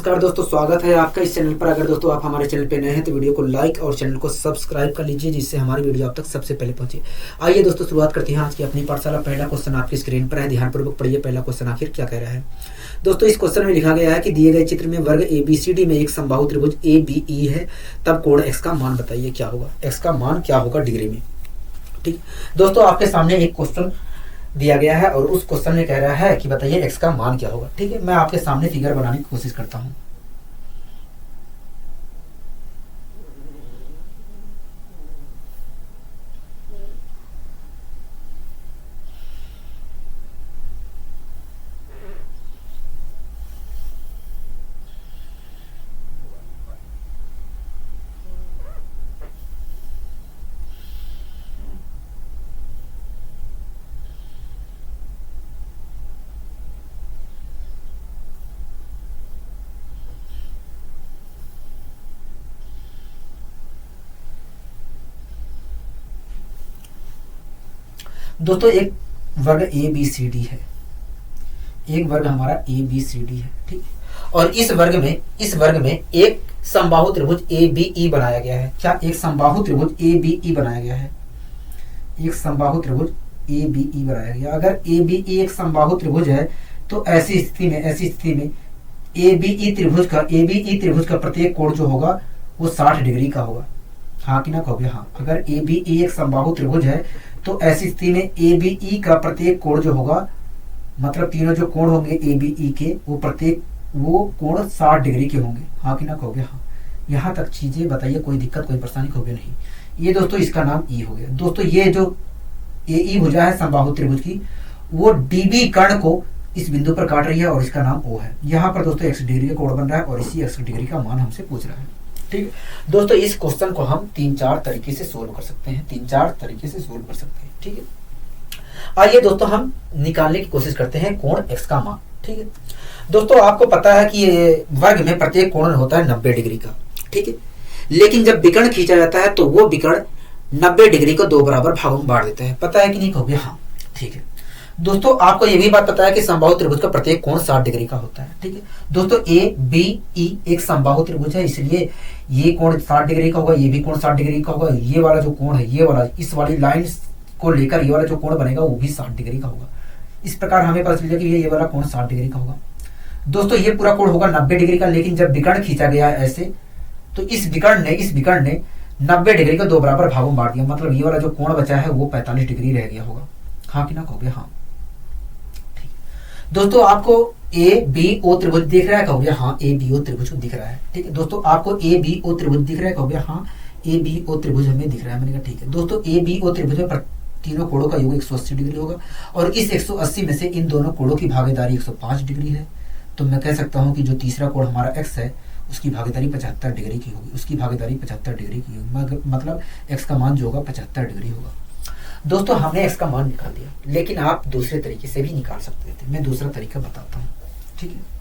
नमस्कार दोस्तों, स्वागत है आपका इस चैनल पर। अगर दोस्तों आप हमारे चैनल पर नए हैं तो वीडियो को लाइक और चैनल को सब्सक्राइब कर लीजिए, जिससे हमारी वीडियो आप तक सबसे पहले पहुंचे। आइए दोस्तों शुरुआत करते हैं आज की अपनी पाठशाला। पहला क्वेश्चन आपकी स्क्रीन पर है, ध्यानपूर्वक पढ़िए। पहला क्वेश्चन आखिर क्या कह रहा है दोस्तों। इस क्वेश्चन में लिखा गया है कि दिए गए चित्र में वर्ग ABCD में एक समबाहु त्रिभुज ABE है, तब कोण x का मान बताइए क्या होगा। x का मान क्या होगा डिग्री में। ठीक दोस्तों, आपके सामने एक क्वेश्चन दिया गया है और उस क्वेश्चन में कह रहा है कि बताइए x का मान क्या होगा। ठीक है, मैं आपके सामने फिगर बनाने की कोशिश करता हूं। दोस्तों एक वर्ग ABCD है, एक वर्ग हमारा ABCD है। ठीक, और इस वर्ग में एक समबाहु त्रिभुज ABE बनाया गया है। क्या एक समबाहु त्रिभुज ABE बनाया गया है? एक समबाहु त्रिभुज ABE बनाया गया। अगर ABE एक समबाहु त्रिभुज है तो ऐसी स्थिति में ABE त्रिभुज का प्रत्येक कोण जो होगा वो 60 डिग्री का होगा। हाँ कि ना कहोगे? हाँ। अगर ABE एक समबाहु त्रिभुज है तो ऐसी स्थिति में ABE का प्रत्येक कोण जो होगा, मतलब तीनों जो कोण होंगे ABE के, वो कोण 60 डिग्री के होंगे। हाँ कि ना कहोगे? हाँ। यहाँ तक चीजें बताइए, कोई दिक्कत कोई परेशानी होगी नहीं। ये दोस्तों इसका नाम E हो गया। दोस्तों ये जो AE भुजा है समबाहु त्रिभुज की, वो DB कर्ण को इस बिंदु पर काट रही है और इसका नाम O है। यहाँ पर दोस्तों 180 डिग्री का कोण बन रहा है और इसी 180 डिग्री का मान हमसे पूछ रहा है। ठीक है दोस्तों, इस क्वेश्चन को हम 3-4 तरीके से सोल्व कर सकते हैं। 3-4 तरीके से सोल्व कर सकते हैं। ठीक है, आइए दोस्तों हम निकालने की कोशिश करते हैं कोण x का मान। ठीक है दोस्तों, आपको पता है कि ये वर्ग में प्रत्येक कोण होता है 90 डिग्री का। ठीक है, लेकिन जब विकर्ण खींचा जाता है तो वो विकर्ण 90 डिग्री को 2 बराबर भागों में बांट देता है। पता है कि नहीं कहोगे? हाँ। ठीक है दोस्तों, आपको ये भी बात पता है कि समबाहु त्रिभुज का प्रत्येक कोण 60 डिग्री का होता है। ठीक है दोस्तों, ABE एक समबाहु त्रिभुज है, इसलिए ये कोण 60 डिग्री का होगा, ये भी कोण 60 डिग्री का होगा। ये वाला जो कोण है, ये वाला इस वाली लाइन को लेकर ये वाला जो कोण बनेगा वो भी 60 डिग्री का होगा। इस प्रकार हमें पता चल जाएगा कि ये वाला कोण 60 डिग्री का होगा। दोस्तों ये पूरा कोण होगा 90 डिग्री का, लेकिन जब विकर्ण खींचा गया ऐसे तो इस विकर्ण ने 90 डिग्री को 2 बराबर भागों में बांट दिया। मतलब ये वाला जो कोण बचा है वो 45 डिग्री रह गया होगा। हाँ कि ना कहोगे? हाँ। दोस्तों आपको ABO त्रिभुज दिख रहा है कहोगे? हाँ, ABO त्रिभुज दिख रहा है। ठीक है दोस्तों, आपको ABO त्रिभुज दिख रहा है कहोगे? हाँ, ABO त्रिभुज हमें दिख रहा है। मैंने कहा ठीक है दोस्तों, ABO त्रिभुज में तीनों कोणों का योग 180 डिग्री होगा और इस 180 में से इन दोनों कोणों की भागीदारी 105 डिग्री है। तो मैं कह सकता हूं कि जो तीसरा कोण हमारा x है उसकी भागीदारी 75 डिग्री की होगी। उसकी भागीदारी 75 डिग्री की होगी, मतलब x का मान जो होगा 75 डिग्री होगा। दोस्तों हमने x का मान निकाल दिया, लेकिन आप दूसरे तरीके से भी निकाल सकते थे। मैं दूसरा तरीका बताता हूँ। ठीक है,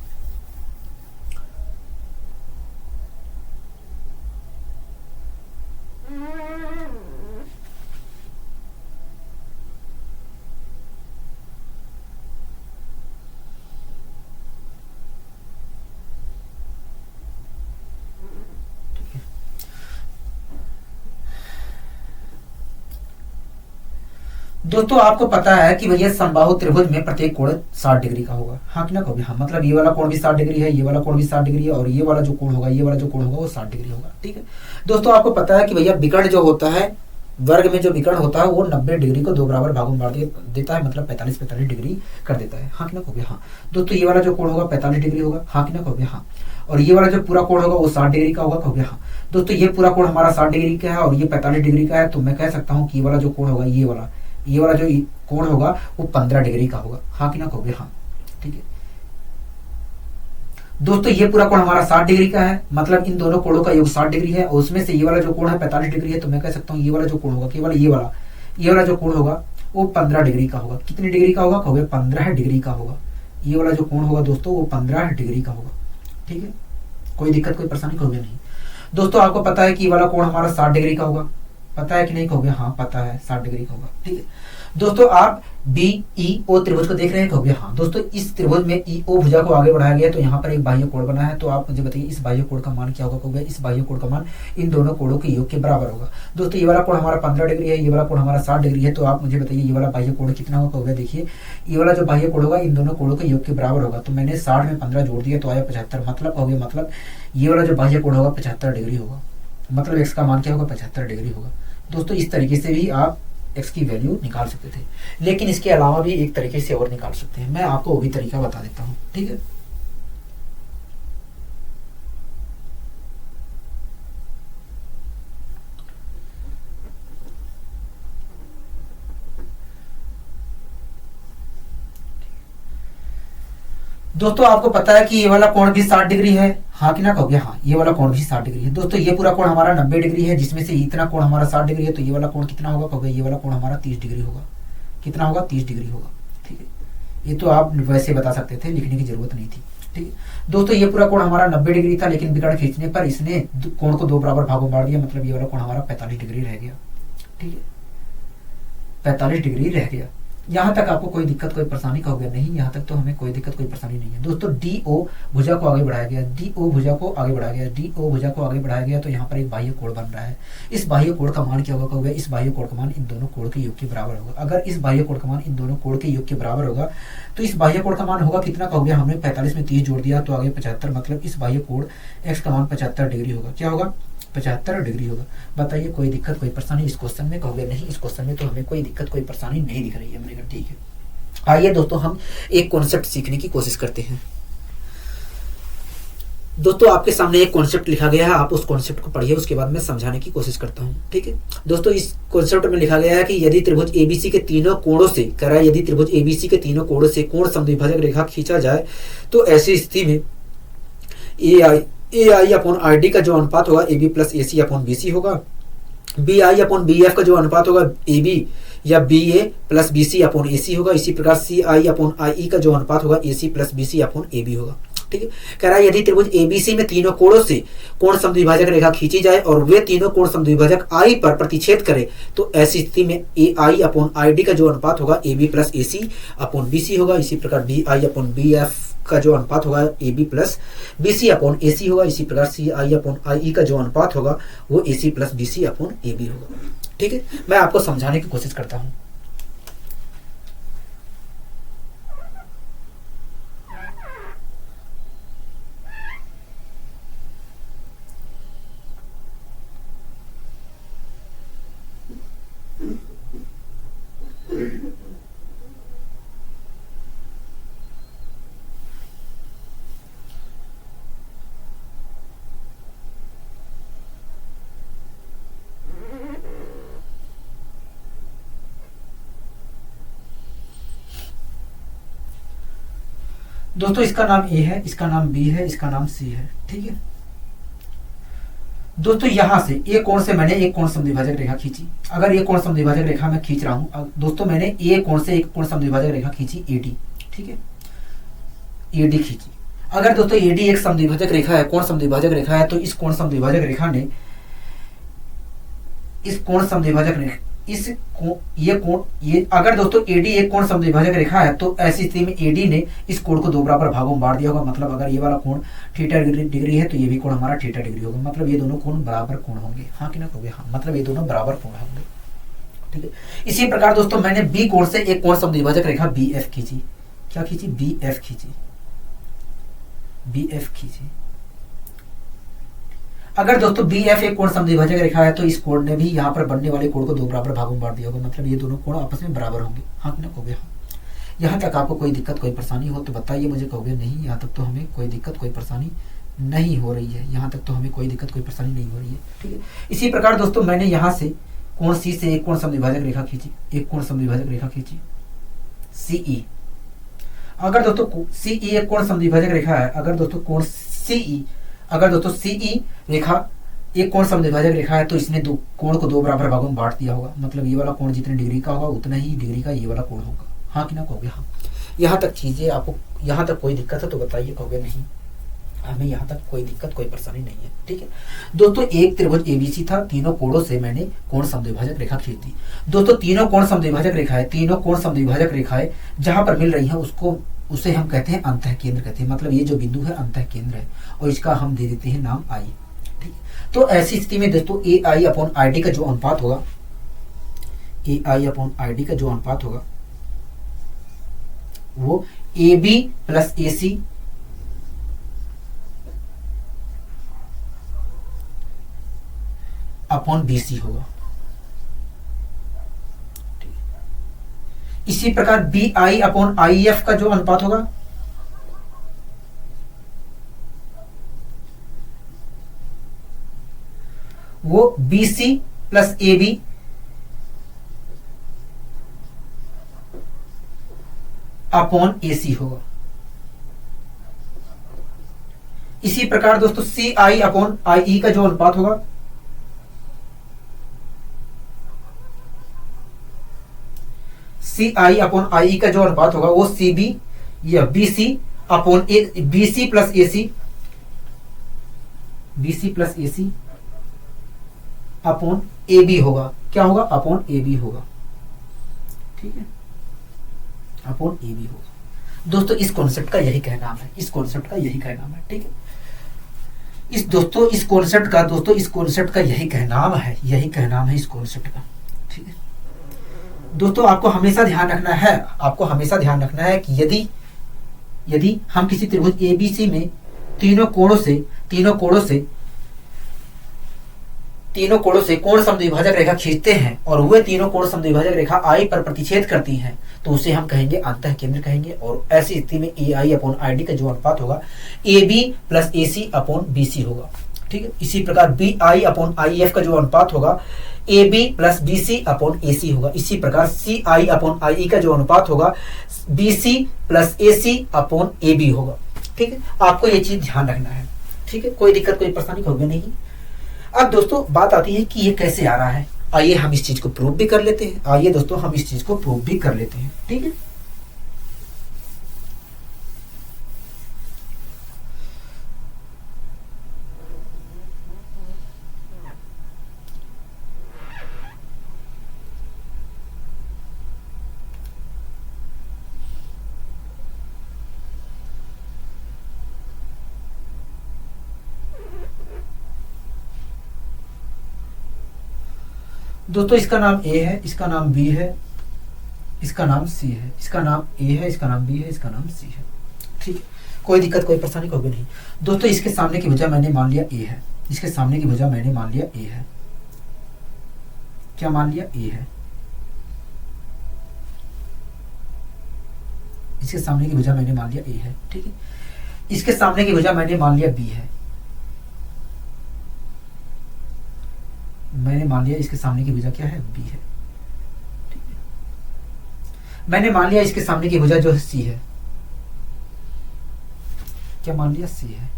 दोस्तों आपको पता है कि भैया समबाहु त्रिभुज में प्रत्येक कोण 60 डिग्री का होगा। हाँ कि ना कहोगे? हाँ। मतलब ये वाला कोण भी 60 डिग्री है, ये वाला कोण भी 60 डिग्री है और ये वाला जो कोण होगा वो 60 डिग्री होगा। ठीक है दोस्तों, आपको पता है कि भैया विकर्ण जो होता है, वर्ग में जो विकर्ण होता है वो 90 डिग्री को 2 बराबर भागों में बांट देता है, मतलब 45 डिग्री कर देता है। हाँ कि ना कहोगे? हाँ। दोस्तों ये वाला जो कोण होगा 45 डिग्री होगा। हाँ कि ना कहोगे? हाँ। और ये वाला जो पूरा कोण होगा वो 60 डिग्री का होगा कहोगे? हाँ। दोस्तों ये पूरा कोण हमारा 60 डिग्री का है और ये 45 डिग्री का है, तो मैं कह सकता हूँ कि ये वाला जो कोण होगा, ये वाला जो कोण होगा वो 15 डिग्री का होगा। हाँ कि ना कहोगे? हाँ। ठीक है दोस्तों, ये पूरा कोण हमारा 60 डिग्री का है, मतलब इन दोनों कोणों का योग 60 डिग्री है और उसमें से ये वाला जो कोण है 45 डिग्री है, तो मैं कह सकता हूँ ये वाला जो कोण होगा, केवल ये वाला जो कोण होगा वो 15 डिग्री का होगा। कितनी डिग्री का होगा कहोगे? 15 डिग्री का होगा। ये वाला जो कोण होगा दोस्तों वो 15 डिग्री का होगा। ठीक है, कोई दिक्कत कोई परेशानी होगी नहीं। दोस्तों आपको पता है कि ये वाला कोण हमारा 60 डिग्री का होगा। पता है कि नहीं कहोगे हाँ पता है, 60 डिग्री का होगा। ठीक है दोस्तों, आप बी ई ओ त्रिभुज को देख रहे हैं, कहोगे हाँ। दोस्तों इस त्रिभुज में ई ओ भुजा को आगे बढ़ाया गया, तो यहाँ पर एक बाह्य कोण बना है, तो आप मुझे बताइए इस बाह्य कोण का मान क्या होगा, कहोगे इस बाह्य कोण का मान इन दोनों कोणों के योग के बराबर होगा। दोस्तों ये वाला कोण हमारा 15 डिग्री है, ये वाला कोण हमारा 60 डिग्री है, तो आप मुझे बताइए ये वाला बाह्य कोण कितना होगा, कहोगे देखिए ये वाला जो बाह्य कोण होगा इन दोनों कोणों के योग के बराबर होगा। तो मैंने 60 में 15 जोड़ दिया तो आया 75, मतलब हो गया, मतलब ये वाला जो बाह्य कोण होगा 75 डिग्री होगा, मतलब x का मान क्या होगा 75 डिग्री होगा। दोस्तों इस तरीके से भी आप x की वैल्यू निकाल सकते थे, लेकिन इसके अलावा भी एक तरीके से और निकाल सकते हैं, मैं आपको वो भी तरीका बता देता हूं। ठीक है, दोस्तों आपको पता है कि ये वाला कोण भी 60 डिग्री है, हाँ कि ना कहोगे हाँ, ये वाला कोण भी 60 डिग्री है। दोस्तों ये पूरा कोण हमारा 90 डिग्री है, जिसमें से इतना कोण हमारा 60 डिग्री है, तो ये वाला कोण कितना होगा, कहोगे ये वाला कोण हमारा 30 डिग्री होगा। कितना होगा, 30 डिग्री होगा। ठीक है, ये तो आप वैसे बता सकते थे, लिखने की जरूरत नहीं थी। ठीक है दोस्तों, ये पूरा कोण हमारा 90 डिग्री था, लेकिन विकर्ण खींचने पर इसने कोण को 2 बराबर भागों में बांट दिया, मतलब ये वाला कोण हमारा 45 डिग्री रह गया। ठीक है, 45 डिग्री रह गया। यहाँ तक आपको कोई दिक्कत कोई परेशानी, कहोगे नहीं यहाँ तक तो हमें कोई दिक्कत कोई परेशानी नहीं है। दोस्तों डी ओ भुजा को आगे बढ़ाया गया, डी ओ भुजा को आगे बढ़ाया गया, डी ओ भुजा को आगे बढ़ाया गया, तो यहाँ पर एक बाह्य कोण बन रहा है। इस बाह्य कोण का मान क्या होगा, कहोगे इस बाह्य कोण का मान इन दोनों कोण के योग के बराबर होगा। अगर इस बाह्य कोण का मान इन दोनों कोण के योग के बराबर होगा, तो इस बाह्य कोण का मान होगा कितना, कहोगे हमने 45 में 30 जोड़ दिया तो आगे 75, मतलब इस बाह्य कोण x का मान 75 डिग्री होगा। क्या होगा, 75 डिग्री होगा। बताइए कोई दिक्कत कोई परेशानी इस क्वेश्चन में, कहोगे नहीं इस क्वेश्चन में तो हमें कोई दिक्कत कोई परेशानी नहीं दिख रही है। मैंने कहा ठीक है, आइए दोस्तों हम एक कॉन्सेप्ट सीखने की कोशिश करते हैं। दोस्तों आपके सामने एक कॉन्सेप्ट लिखा गया है, आप उस कॉन्सेप्ट को पढ़िए, उसके बाद मैं समझाने की कोशिश करता हूं। ठीक है दोस्तों, इस कॉन्सेप्ट में लिखा गया है कि यदि त्रिभुज एबीसी के तीनों कोणों से, कह रहा है यदि त्रिभुज एबीसी के तीनों कोणों से कोण समद्विभाजक रेखा खींचा जाए, तो ऐसी स्थिति में A I upon R D का जो अनुपात होगा A B plus A C upon B C होगा, B I upon B F का जो अनुपात होगा ए बी या B A plus B C upon A C होगा। इसी प्रकार सी आई अपॉन आई ई का जो अनुपात होगा A C plus B C upon A B होगा। ठीक है, कह रहा है यदि त्रिभुज एबीसी में तीनों कोणों से कोण समद्विभाजक रेखा खींची जाए और वे तीनों कोण समद्विभाजक आई पर प्रतिच्छेद करे, तो ऐसी स्थिति में A I upon I D का जो अनुपात होगा A B plus A C upon B C होगा। इसी प्रकार B I upon B F का जो अनुपात होगा A B plus B C upon A C होगा। इसी प्रकार सी आई अपॉन आई ई का जो अनुपात होगा वो A C plus B C upon A B होगा। ठीक है, मैं आपको समझाने की कोशिश करता हूं। दोस्तों इसका नाम ए है, इसका नाम बी है, इसका नाम सी है। ठीक है दोस्तों, यहां से ए कोण से मैंने एक कोण समद्विभाजक रेखा खींची। अगर ये कोण समद्विभाजक रेखा मैं खींच रहा हूं, दोस्तों मैंने ए कोण से एक कोण समद्विभाजक रेखा खींची एडी। ठीक है, एडी खींची। अगर दोस्तों एडी एक समद्विभाजक रेखा है, कोण समद्विभाजक रेखा है, तो इस कोण समद्विभाजक रेखा ने इस कोण समद्विभाजक रेखा ये अगर दोस्तों एडी एक कोण समद्विभाजक रेखा है, तो ऐसी स्थिति में एडी ने इस कोण को 2 बराबर भागों में बांट दिया होगा। मतलब अगर ये वाला कोण थीटा डिग्री है, तो ये भी कोण हमारा थीटा डिग्री होगा। मतलब ये दोनों कोण बराबर कोण होंगे, हाँ कि ना कहोगे हाँ, मतलब ये दोनों बराबर कोण होंगे। ठीक है, इसी प्रकार दोस्तों मैंने बी कोण से एक कोण समद्विभाजक रेखा बी एफ खींची। क्या खींची, बी एफ खींची, बी एफ खींची। अगर दोस्तों बी एफ एक कोण समद्विभाजक रेखा है, तो इस कोण ने भी यहाँ पर बनने वाले कोण को 2 बराबर भागों में बांट दिया होगा। मतलब ये दोनों कोण आपस में बराबर होंगे, हाँ कि ना कहोगे हाँ। यहाँ तक आपको कोई दिक्कत कोई परेशानी हो तो बताइए मुझे, कहोगे नहीं यहाँ तक तो हमें कोई दिक्कत कोई परेशानी नहीं हो रही है, यहाँ तक तो हमें कोई दिक्कत कोई परेशानी नहीं हो रही है। ठीक है, इसी प्रकार दोस्तों मैंने यहाँ से कोण सी से एक कोण समद्विभाजक रेखा खींची, एक कोण समद्विभाजक रेखा खींची सीई। अगर दोस्तों सीई एक कोण समद्विभाजक रेखा है, अगर दोस्तों कोण सीई, अगर दोस्तों सीई रेखा एक कोण समद्विभाजक रेखा है, तो इसने दो कोण को 2 बराबर भागों में बांट दिया होगा। मतलब ये वाला कोण जितने डिग्री का होगा उतना ही डिग्री का ये वाला कोण होगा, हाँ कि ना कहोगे हाँ। यहाँ तक चीजें आपको, यहाँ तक कोई दिक्कत है तो बताइए, कहोगे नहीं। हमें यहाँ तक कोई दिक्कत कोई परेशानी नहीं है। ठीक है दोस्तों, एक त्रिभुज एबीसी था, तीनों कोणों से मैंने कोण समद्विभाजक रेखा खींच दी। दोस्तों तीनों कोण समद्विभाजक रेखाएं, तीनों कोण समद्विभाजक रेखाएं जहां पर मिल रही हैं उसको उसे हम कहते हैं अंतः केंद्र कहते हैं। मतलब ये जो बिंदु है अंतः केंद्र है और इसका हम दे देते हैं नाम आई। ठीक है, तो ऐसी स्थिति में दोस्तों ए आई अपॉन आई डी का जो अनुपात होगा, ए आई अपॉन आई डी का जो अनुपात होगा वो A B plus A C upon B C होगा। इसी प्रकार B I upon I F का जो अनुपात होगा वो B C plus A B upon A C होगा। इसी प्रकार दोस्तों सी आई अपॉन आई ई का जो अनुपात होगा सी आई अपॉन आई ई का जो अनुपात होगा वो सी बी या B C upon A B C plus A C, B C plus A C upon A B होगा। क्या होगा? अपॉन ए बी होगा। ठीक है, अपॉन ए बी होगा। दोस्तों इस कॉन्सेप्ट का यही कहना है, इस कॉन्सेप्ट का यही कहना है। ठीक है, इस कॉन्सेप्ट का यही कहनाम है, यही कहनाम है इस कॉन्सेप्ट का। ठीक है दोस्तों, आपको हमेशा ध्यान रखना है कि यदि हम किसी त्रिभुज एबीसी में तीनों कोणों से कोण समद्विभाजक रेखा खींचते हैं और वह तीनों कोण समद्विभाजक रेखा आई पर प्रतिच्छेद करती हैं तो उसे हम कहेंगे अंतः केंद्र कहेंगे। और ऐसी स्थिति में A I upon I D का जो अनुपात होगा A B plus A C upon B C होगा। ठीक है, इसी प्रकार B I upon I F का जो अनुपात होगा A B plus B C upon A C होगा। इसी प्रकार सी आई अपॉन आई ई का जो अनुपात होगा B C plus A C upon A B होगा। ठीक है, आपको ये चीज ध्यान रखना है। ठीक है, कोई दिक्कत कोई परेशानी होगी नहीं। अब दोस्तों बात आती है कि ये कैसे आ रहा है। आइए हम इस चीज को प्रूव भी कर लेते हैं। ठीक है, दोस्तों इसका नाम ए है, इसका नाम बी है, इसका नाम सी है, इसका नाम ए है, इसका नाम बी है, इसका नाम सी है। ठीक है, कोई दिक्कत कोई परेशानी होगी नहीं। दोस्तों इसके सामने की भुजा मैंने मान लिया ए है, इसके सामने की भुजा मैंने मान लिया ए है। क्या मान लिया? ए है। इसके सामने की भुजा मैंने मान लिया ए है। ठीक है, इसके सामने की भुजा मैंने मान लिया बी है। मैंने मान लिया इसके सामने की भुजा क्या है? बी है। ठीक है, मैंने मान लिया इसके सामने की भुजा जो है सी है। क्या मान लिया? सी है।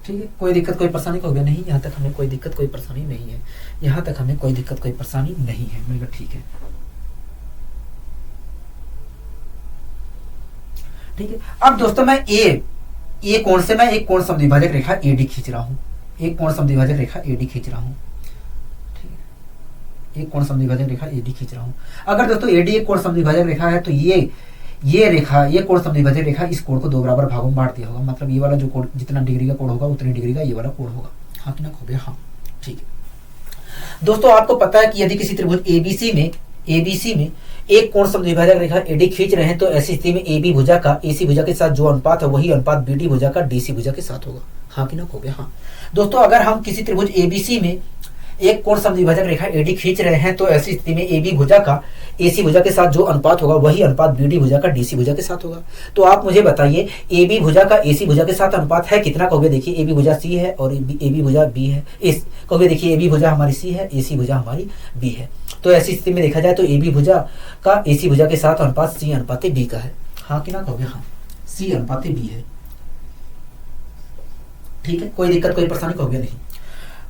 ठीक है, कोई दिक्कत कोई परेशानी हो गया नहीं। यहाँ तक हमें कोई दिक्कत कोई परेशानी नहीं है। यहाँ तक हमें कोई दिक्कत कोई परेशानी नहीं है। मैंने कहा ठीक है। ठीक है, अब दोस्तों मैं ए कोण से मैं एक कोण समद्विभाजक रेखा एडी खींच रहा हूं, एक कोण समद्विभाजक रेखा एडी खींच रहा हूं। ठीक है, एक कोण समद्विभाजक रेखा एडी खींच रहा हूं। अगर दोस्तों एडी एक कोण समद्विभाजक रेखा है तो ये रेखा, ये कोण समद्विभाजक रेखा इस कोण को दो बराबर भागों में बांट दिया होगा। मतलब ये वाला जो कोण जितना डिग्री का कोण होगा उतनी डिग्री का ये वाला कोण होगा। हाँ कि ना? हो गया? हाँ ठीक है दोस्तों, आपको पता है कि यदि किसी त्रिभुज एबीसी में एक कोण समद्विभाजक रेखा एडी खींच रहे हैं तो ऐसी स्थिति में ए बी भुजा का ए सी भुजा के साथ जो अनुपात है वही अनुपात बी डी भुजा का डी सी भुजा के साथ होगा। हाँ कि ना? हो गया? हाँ दोस्तों, अगर हम किसी त्रिभुज एबीसी में एक कोण समद्विभाजक रेखा एडी खींच रहे हैं तो ऐसी स्थिति में ए बी भुजा का ए सी भुजा के साथ जो अनुपात होगा वही अनुपात बी डी भुजा का डी सी भुजा के साथ होगा। तो आप मुझे बताइए ए बी भुजा का ए सी भुजा के साथ अनुपात है कितना? कहोगे देखिए ए बी भुजा सी है और ए बी भुजा बी है। कहोगे देखिए ए बी भुजा हमारी सी है, ए सी भुजा हमारी बी है। तो ऐसी स्थिति में देखा जाए तो ए बी भुजा का ए सी भुजा के साथ अनुपात सी अनुपात बी का है। हाँ कि ना? कहोगे हाँ, सी अनुपात बी है। ठीक है, कोई दिक्कत कोई परेशानी कहोगे नहीं।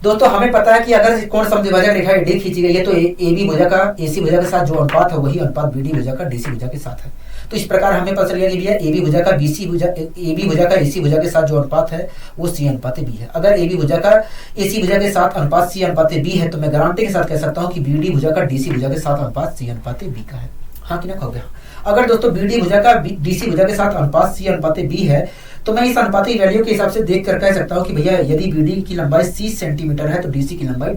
दोस्तों हमें पता है कि अगर कोण समद्विभाजक रेखा एडी खींची गई है तो ए बी भुजा का एसी भुजा के साथ जो अनुपात है वही अनुपात बीडी भुजा का डीसी भुजा के साथ है। तो इस प्रकार हमें पता चल गया कि भैया ए बी भुजा का बीसी भुजा ए बी भुजा का एसी भुजा के साथ जो अनुपात है वो सी अनुपात बी है। अगर ए बी भुजा का एसी भुजा के साथ अनुपात सी अनुपात बी है तो मैं गारंटी के साथ कह सकता हूँ कि बीडी भुजा का डीसी भुजा के साथ अनुपात सी अनुपात बी का है। हाँ कि ना कहोगे? अगर दोस्तों बीडी भुजा का डीसी भुजा के साथ अनुपात सी अनुपात बी है तो मैं इस अनुपात की वैल्यू के हिसाब से देख कर कह सकता हूँ कि भैया यदि बीडी की लंबाई 30 सेंटीमीटर है तो डीसी की लंबाई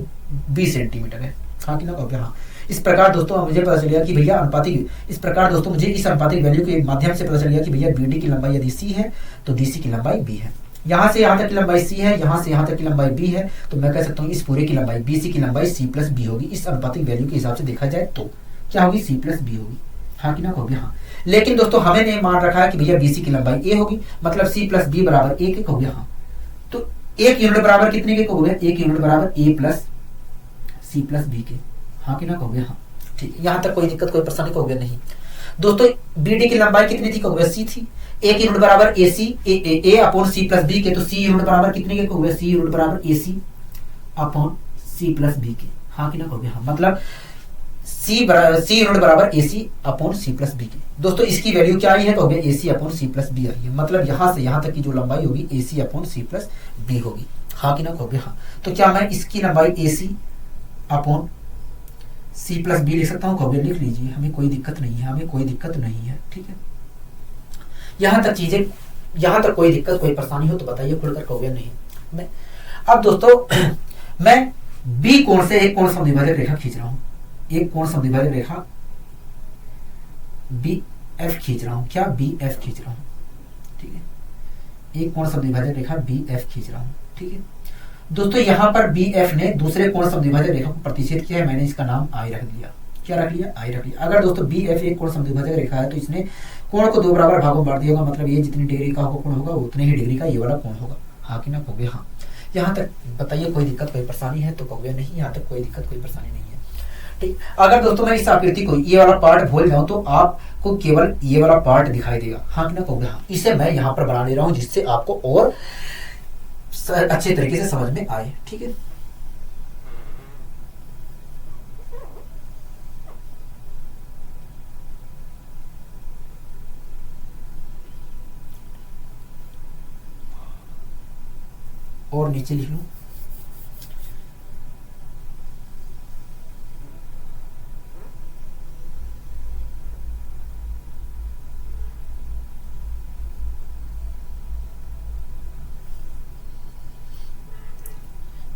20 सेंटीमीटर है। हाँ कि ना कहोगे? हाँ। इस प्रकार दोस्तों मुझे पता चल गया कि भैया अनुपातिक, इस प्रकार दोस्तों मुझे इस अनुपातिक वैल्यू के माध्यम से पता चल गया कि भैया बीडी की लंबाई यदि सी है तो डीसी की लंबाई बी है। यहाँ से यहाँ तक की लंबाई सी है, यहाँ से यहाँ तक की लंबाई बी है, तो मैं कह सकता हूँ इस पूरे की लंबाई बीसी की लंबाई सी प्लस बी होगी। इस अनुपातिक वैल्यू के हिसाब से देखा जाए तो क्या होगी? सी प्लस बी होगी। हाँ कि ना कहोगे? हाँ। लेकिन दोस्तों हमें ने मान रखा है कि भैया बीसी की लंबाई ए होगी, मतलब सी प्लस बी बराबर ए के कहोगे? हाँ। तो एक यूनिट बराबर कितने के कहोगे? एक यूनिट बराबर ए प्लस सी प्लस बी के। हाँ कि ना कहोगे? हाँ। ठीक, यहाँ तक कोई दिक्कत कोई परेशानी कहोगे? नहीं। दोस्तों बीडी की लंबाई कितनी थी कहोगे? सी थी। एक यूनिट बराबर A C A upon C plus B के, तो सी यूनिट बराबर कितने के कहोगे? सी यूनिट बराबर A C upon C plus B के। हाँ कि ना कहोगे? हाँ। मतलब सी यूनिट बराबर A C upon C plus B के। दोस्तों इसकी वैल्यू क्या आई है कहोगे? A C upon C plus B आई है। मतलब यहाँ से यहाँ तक की जो लंबाई होगी ए C upon C plus B होगी। हाँ कि ना कहोगे? हाँ। तो क्या मैं इसकी लंबाई ए C upon C plus B लिख सकता हूँ कहोगे? लिख लीजिए, हमें कोई दिक्कत नहीं है, हमें कोई दिक्कत नहीं है। ठीक है, यहाँ तक चीजें, यहाँ तक कोई दिक्कत कोई परेशानी हो तो बताइए खुलकर कहोगे? नहीं। मैं अब दोस्तों मैं बी कोण से एक कोण समद्विभाजक रेखा खींच रहा हूँ, एक कोण समद्विभाजक रेखा बी एफ खींच रहा हूँ। क्या? बी एफ खींच रहा हूँ। ठीक है, एक कोण समद्विभाजक रेखा बी एफ खींच रहा हूँ। ठीक है दोस्तों, यहाँ पर बी एफ ने दूसरे कोण समद्विभाजक रेखा को प्रतिच्छेद किया है, मैंने इसका नाम आई रख दिया। क्या रख लिया? आई रख लिया। अगर दोस्तों बी एफ एक कोण समद्विभाजक रेखा है तो इसने कोण को दो बराबर भागों में बांट दिया होगा, मतलब ये जितनी डिग्री का कोण होगा उतने ही डिग्री का ये वाला कोण होगा। हाँ कि ना कहोगे? हाँ। यहाँ तक बताइए कोई दिक्कत कोई परेशानी है तो कहोगे? नहीं। यहाँ तक कोई दिक्कत कोई परेशानी नहीं है। ठीक, अगर दोस्तों मैं इस आकृति को ये वाला पार्ट भूल जाऊं तो आपको केवल ये वाला पार्ट दिखाई देगा। हाँ कि ना कहोगे? हाँ। इसे मैं यहाँ पर बना ले रहा हूँ जिससे आपको और अच्छे तरीके से समझ में आए। ठीक है, और नीचे लिख लूं।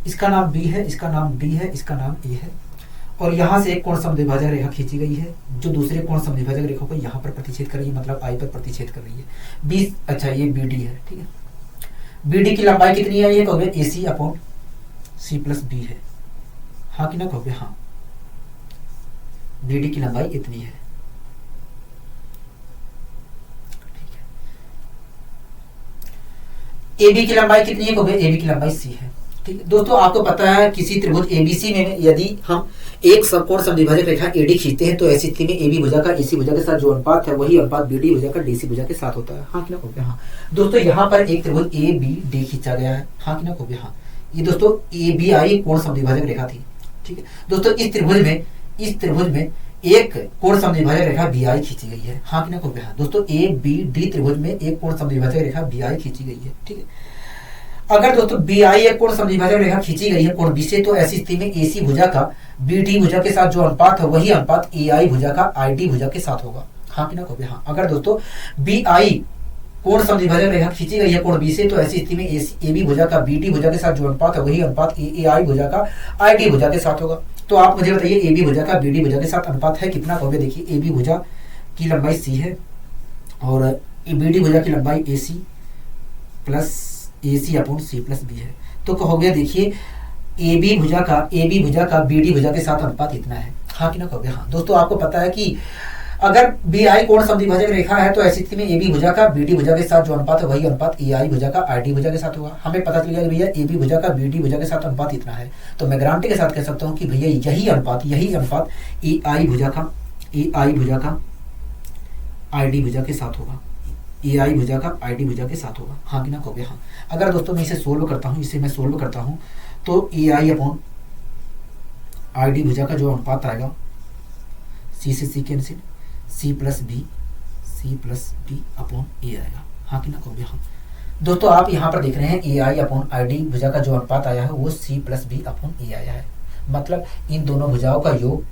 इसका नाम बी है, इसका नाम डी है, इसका नाम ए है, और यहां से एक कोण समद्विभाजक रेखा खींची गई है जो दूसरे कोण समद्विभाजक रेखा को यहाँ पर प्रतिच्छेद कर रही है, मतलब आई पर प्रतिच्छेद कर रही है। बी, अच्छा ये बी डी है। ठीक है, बी डी की लंबाई कितनी है? ये कहोगे? A C upon C plus B है। हाँ कि ना कहोगे? हाँ। बी डी की लंबाई इतनी है। ए बी की लंबाई कितनी है कहोगे? ए बी की लंबाई सी है। ठीक है दोस्तों, आपको पता है किसी त्रिभुज एबीसी में यदि हम एक समकोण समद्विभाजक रेखा एडी खींचते हैं तो ऐसी स्थिति में एबी भुजा का एसी भुजा के साथ जो अनुपात है वही अनुपात बीडी भुजा का डीसी भुजा के साथ होता है। हाँ कि ना कहोगे? हाँ। दोस्तों यहाँ पर एक त्रिभुज ए बी डी खींचा गया है। हाँ कि ना कहोगे? हाँ। ये दोस्तों ए बी आई कोण समद्विभाजक रेखा थी। ठीक है दोस्तों, इस त्रिभुज में एक कोण समद्विभाजक रेखा बी आई खींची गई है। हाँ कि ना कहोगे? हाँ। दोस्तों ए बी डी त्रिभुज में एक कोण समद्विभाजक रेखा बी आई खींची गई है। ठीक है, अगर दोस्तों बी आई एक कोण समद्विभाजक रेखा खींची गई है कोण बी से, तो ऐसी स्थिति में एसी भुजा का बी डी भुजा के साथ जो अनुपात है वही अनुपात ए आई भुजा का आई डी भुजा के साथ होगा। हाँ कि ना कहोगे? हाँ। अगर दोस्तों बी आई कोण समद्विभाजक रेखा खींची गई है कोण बी से, तो ऐसी स्थिति में ए बी भुजा का बी डी भुजा के साथ जो अनुपात है वही अनुपात ए आई भुजा का आई डी भुजा के साथ होगा। तो आप मुझे बताइए ए बी भुजा का बी डी भुजा के साथ अनुपात है कितना कहोगे? देखिए ए बी भुजा की लंबाई सी है और बी डी भुजा की लंबाई ए C plus A C upon C plus B है। तो कहोगे देखिए ए बी भुजा का बी डी भुजा के साथ अनुपात इतना है। हाँ कि ना कहोगे? हाँ। दोस्तों आपको पता है कि अगर बी आई कोण समद्विभाजक रेखा है तो ऐसी स्थिति में ए बी भुजा का बी डी भुजा के साथ जो अनुपात है वही अनुपात ए आई भुजा का आई डी भुजा के साथ होगा। हमें पता चल गया कि भैया ए बी भुजा का बी डी भुजा के साथ अनुपात इतना है, तो मैं गारंटी के साथ कह सकता हूँ कि भैया यही अनुपात ए आई भुजा का आई डी भुजा के साथ होगा, ए आई भुजा का आई डी भुजा के साथ होगा। हाँ कि ना कहोगे? हाँ। अगर दोस्तों मैं इसे सोल्व करता हूँ, तो ए आई अपॉन आई डी भुजा का जो अनुपात आएगा, सी से C cancel, C plus B upon A आएगा। हाँ कि ना कहोगे? हाँ दोस्तों, आप यहाँ पर देख रहे हैं ए आई अपॉन आई डी भुजा का जो अनुपात आया है वो सी प्लस बी अपॉन ए आया है, मतलब इन दोनों भुजाओं का योग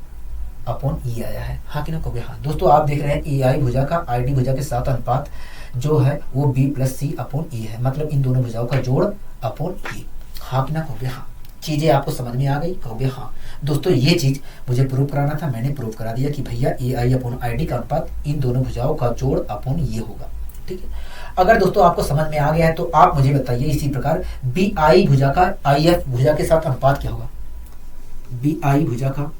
अपॉन ई आया है। हाँ कि ना कहोगे? हाँ दोस्तों, आप देख रहे हैं ए आई भुजा का आई डी भुजा के साथ अनुपात जो है वो बी प्लस सी अपॉन ई है, मतलब इन दोनों भुजाओं का जोड़ अपॉन ई। हाँ कि ना कहोगे? हाँ। चीजें आपको समझ में आ गई? कहोगे हाँ। दोस्तों ये चीज मुझे प्रूव कराना था, मैंने प्रूव करा दिया कि भैया ए आई अपॉन आई डी का अनुपात इन दोनों भुजाओं का जोड़ अपॉन ये होगा। ठीक है, अगर दोस्तों आपको समझ में आ गया है तो आप मुझे बताइए इसी प्रकार बी आई भुजा का आई एफ भुजा के साथ अनुपात क्या होगा? बी आई भुजा का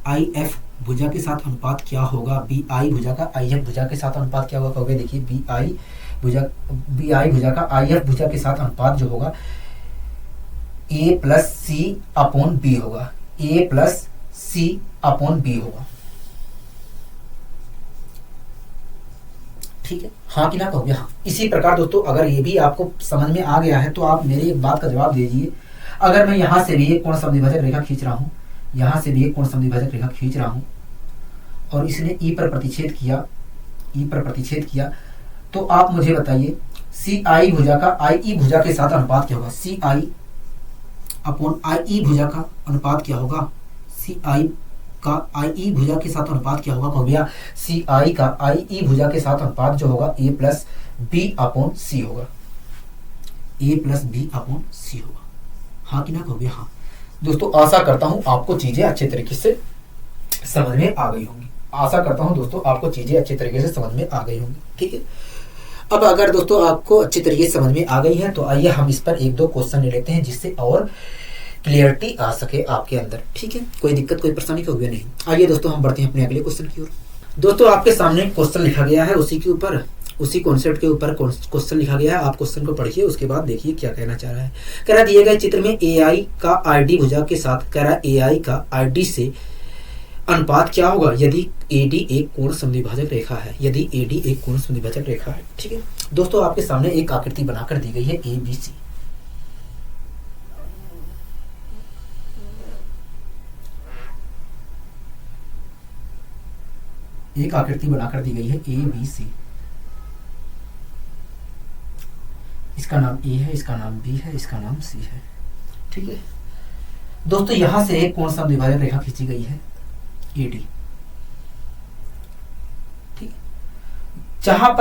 आई एफ भुजा के साथ अनुपात क्या होगा? बी आई भुजा का आई एफ भुजा के साथ अनुपात क्या होगा? कहोगे देखिए बी आई भुजा का आई एफ भुजा के साथ अनुपात जो होगा ए प्लस सी अपॉन बी होगा, ए प्लस सी अपॉन बी होगा। ठीक है, हाँ कि ना कहोगे? हाँ। इसी प्रकार दोस्तों अगर ये भी आपको समझ में आ गया है तो आप मेरे एक बात का जवाब दीजिए, अगर मैं यहां से भी एक कोण समद्विभाजक रेखा खींच रहा हूं, यहां से भी एक कोण समद्विभाजक रेखा खींच रहा हूं और इसने ई पर प्रतिच्छेद किया, तो आप मुझे बताइए सी आई भुजा का आई ई भुजा के साथ अनुपात क्या होगा? सी आई अपॉन आई ई भुजा का अनुपात क्या होगा? सी आई का आई ई भुजा के साथ अनुपात क्या होगा? भैया सी आई का आई ई भुजा के साथ अनुपात जो होगा ए प्लस बी अपॉन सी होगा, ए प्लस बी अपॉन सी होगा। हाँ कि ना कहोगे? हाँ। दोस्तों आशा करता हूं आपको चीजें अच्छे तरीके से समझ में आ गई होंगी। आशा करता हूं दोस्तों आपको चीजें अच्छे तरीके से समझ में आ गई होंगी। ठीक है, अब अगर दोस्तों आपको अच्छी तरीके से समझ में आ गई है तो आइए हम इस पर एक दो क्वेश्चन ले लेते हैं जिससे और क्लियरिटी आ सके आपके अंदर। ठीक है, कोई दिक्कत कोई परेशानी का हुआ नहीं। आइए दोस्तों हम बढ़ते हैं अपने अगले क्वेश्चन की ओर। दोस्तों आपके सामने क्वेश्चन लिखा गया है, उसी कॉन्सेप्ट के ऊपर क्वेश्चन लिखा गया है। आप क्वेश्चन को पढ़िए, उसके बाद देखिए क्या कहना चाह रहा है। कह रहा दिए गए चित्र में ए आई का आई डी भुजा के साथ कह रहा ए आई का आई डी से अनुपात क्या होगा यदि AD एक कोण समद्विभाजक रेखा है, यदि AD एक कोण समद्विभाजक रेखा है। ठीक है दोस्तों, आपके सामने एक आकृति बनाकर दी गई है ABC। एक आकृति बनाकर दी गई है ABC। इसका नाम A है, इसका नाम B है, इसका नाम C है। ठीक है दोस्तों, यहां से एक कोण समद्विभाजक रेखा खींची गई है AD। ठीक, जहां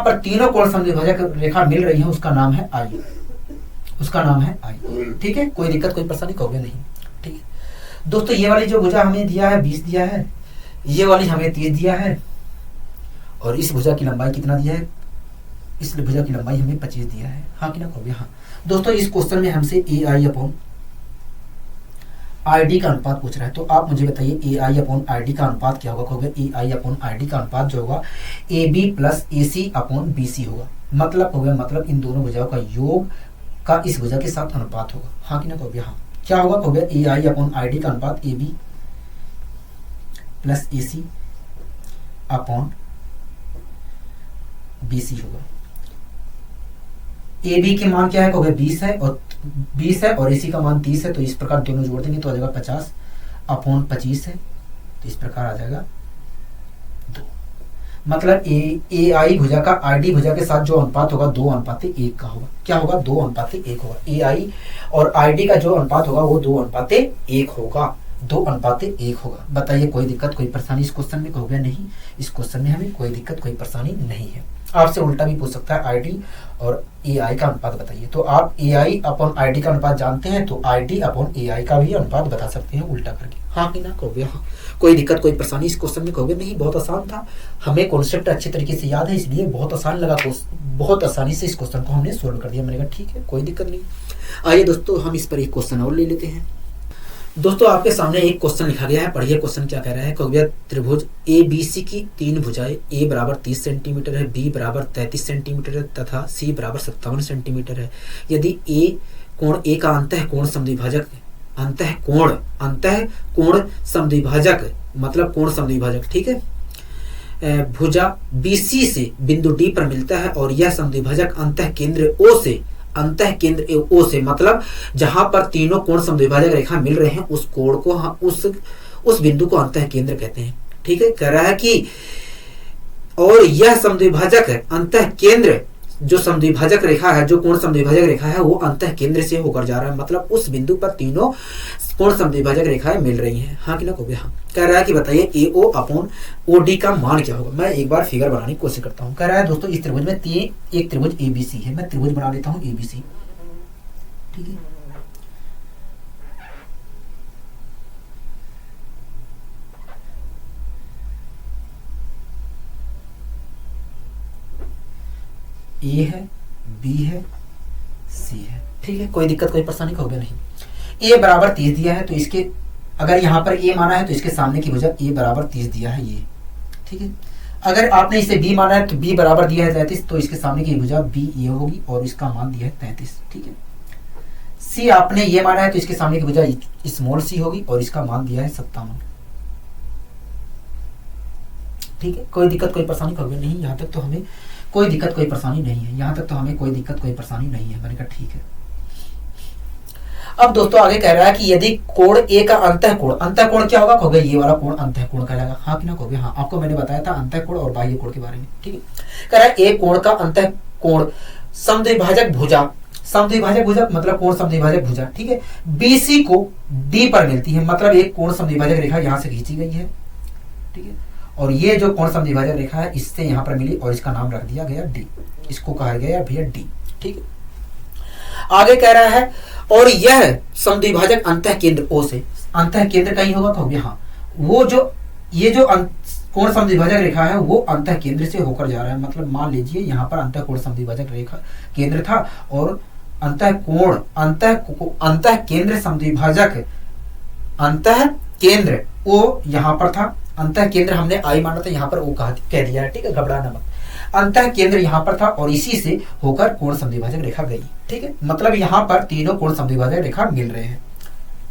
पर तीनों कोण समद्विभाजक रेखा मिल रही है उसका नाम है I, ठीक है, कोई दिक्कत कोई परेशानी कहोगे नहीं। ठीक है दोस्तों, ये वाली जो भुजा हमें दिया है 20 दिया है, ये वाली हमें 30 दिया है और इस भुजा की लंबाई कितना दिया है? इस भुजा की लंबाई हमें 25 दिया है। हाँ कि ना कहोगे? हाँ। दोस्तों इस क्वेश्चन में हमसे ए आई अपॉन आई डी का अनुपात पूछ रहा है, तो आप मुझे बताइए ए आई अपॉन आई डी का अनुपात क्या होगा? कहोगे ए आई अपॉन आई डी का अनुपात जो होगा A B plus A C upon B C होगा, मतलब इन दोनों भुजाओं का योग का इस भुजा के साथ अनुपात होगा। हाँ कि ना कहोगे? हाँ। क्या होगा? कहोगे ए आई अपॉन आई डी का अनुपात A B plus A C upon B C होगा। ए बी के मान क्या है? कहोगे 20 है और ए सी का मान 30 है, तो इस प्रकार दोनों जोड़ देंगे तो आ जाएगा 50 अपॉन 25 है, तो इस प्रकार आ जाएगा 2। मतलब ए आई भुजा का आई डी भुजा के साथ जो अनुपात होगा 2:1 का होगा। क्या होगा? 2:1 होगा। ए आई और आई डी का जो अनुपात होगा वो 2:1 होगा, 2:1 होगा। बताइए कोई दिक्कत कोई परेशानी इस क्वेश्चन में? कहोगे नहीं, इस क्वेश्चन में हमें कोई दिक्कत कोई परेशानी नहीं है। आपसे उल्टा भी पूछ सकता है आईडी और ए आई का अनुपात बताइए, तो आप ए आई अपॉन आई डी का अनुपात जानते हैं तो आई डी अपॉन ए आई का भी अनुपात बता सकते हैं उल्टा करके। हाँ कि ना कहोगे? हाँ। कोई दिक्कत कोई परेशानी इस क्वेश्चन में? कहोगे नहीं, बहुत आसान था, हमें कॉन्सेप्ट अच्छे तरीके से याद है इसलिए बहुत आसान लगा, बहुत आसानी से इस क्वेश्चन को हमने सोल्व कर दिया। मैंने कहा ठीक है कोई दिक्कत नहीं। आइए दोस्तों हम इस पर एक क्वेश्चन और ले लेते हैं। दोस्तों आपके सामने एक क्वेश्चन लिखा गया है, पढ़िए क्वेश्चन क्या कह रहा है। कहोगे त्रिभुज ए बी सी की 3 भुजाएं ए बराबर 30 सेंटीमीटर है, बी बराबर 33 सेंटीमीटर है तथा सी बराबर 57 सेंटीमीटर है। यदि ए कोण ए का अंतः कोण समद्विभाजक मतलब कोण समद्विभाजक, ठीक है, भुजा BC से बिंदु D पर मिलता है और यह समद्विभाजक अंतः केंद्र O से अंतः केंद्र ओ से, मतलब जहां पर तीनों कोण समद्विभाजक रेखा मिल रहे हैं उस कोण को हम उस बिंदु को अंतः केंद्र कहते हैं। ठीक है, कह रहा है कि और यह समद्विभाजक अंतः केंद्र, जो समद्विभाजक रेखा है, जो कोण समद्विभाजक रेखा है, वो अंतः केंद्र से होकर जा रहा है, मतलब उस बिंदु पर तीनों कोण समद्विभाजक रेखाएं मिल रही हैं। हाँ कि ना कहोगे हाँ। कह रहा है कि बताइए AO अपॉन OD का मान क्या होगा। मैं एक बार फिगर बनाने की कोशिश करता हूँ। कह रहा है दोस्तों इस त्रिभुज में एक त्रिभुज ABC है, मैं त्रिभुज बना लेता हूँ ABC। ठीक है, A है, B है, C है। ठीक है, कोई दिक्कत कोई परेशानी होगा नहीं। A बराबर 30 दिया है, तो इसके अगर यहाँ पर A माना है तो इसके सामने की भुजा A बराबर 30 दिया है ये। ठीक है, अगर आपने इसे B माना है तो B बराबर दिया है 33, तो इसके सामने की भुजा B ये होगी और इसका मान दिया है 33। ठीक है, C आपने ये माना है तो इसके सामने की भुजा स्मॉल c होगी और इसका मान दिया है 57। ठीक है, कोई दिक्कत कोई परेशानी होगी नहीं, यहाँ तक तो हमें कोई दिक्कत कोई परेशानी नहीं है, यहाँ तक तो हमें कोई दिक्कत कोई परेशानी नहीं है। मैंने कहा ठीक है। अब दोस्तों आगे कह रहा है कि यदि कोण ए का अंतः कोण क्या होगा कहोगे, ये वाला कोण अंतः कोण कहलाएगा। हाँ कि ना कहोगे हाँ, आपको मैंने बताया था अंतः कोण और बाह्य कोण के बारे में। ठीक है, कह रहा है ए कोण का अंतः कोण समद्विभाजक भुजा, समद्विभाजक भुजा मतलब कोण समद्विभाजक भुजा। ठीक है, BC को D पर मिलती है, मतलब एक कोण समद्विभाजक रेखा यहाँ से खींची गई है। ठीक है, और ये जो कोण समद्विभाजक रेखा है इससे यहाँ पर मिली और इसका नाम रख दिया गया D, इसको कहा गया भैया D। ठीक है, आगे कह रहा है और यह समद्विभाजक अंतः केंद्र O से, अंतः केंद्र कहीं होगा कहोगे हाँ, वो जो ये जो कोण समद्विभाजक रेखा है वो अंतः केंद्र से होकर जा रहा है, मतलब मान लीजिए यहाँ पर अंतः कोण समद्विभाजक रेखा केंद्र था और अंतः केंद्र समद्विभाजक अंतः केंद्र O यहाँ पर था, अंतः केंद्र हमने I माना था, यहाँ पर O कह दिया है। ठीक है, घबराना मत, अंतः केंद्र यहाँ पर था और इसी से होकर कोण समद्विभाजक रेखा गई। ठीक है, मतलब यहाँ पर तीनों कोण समद्विभाजक रेखा मिल रहे हैं,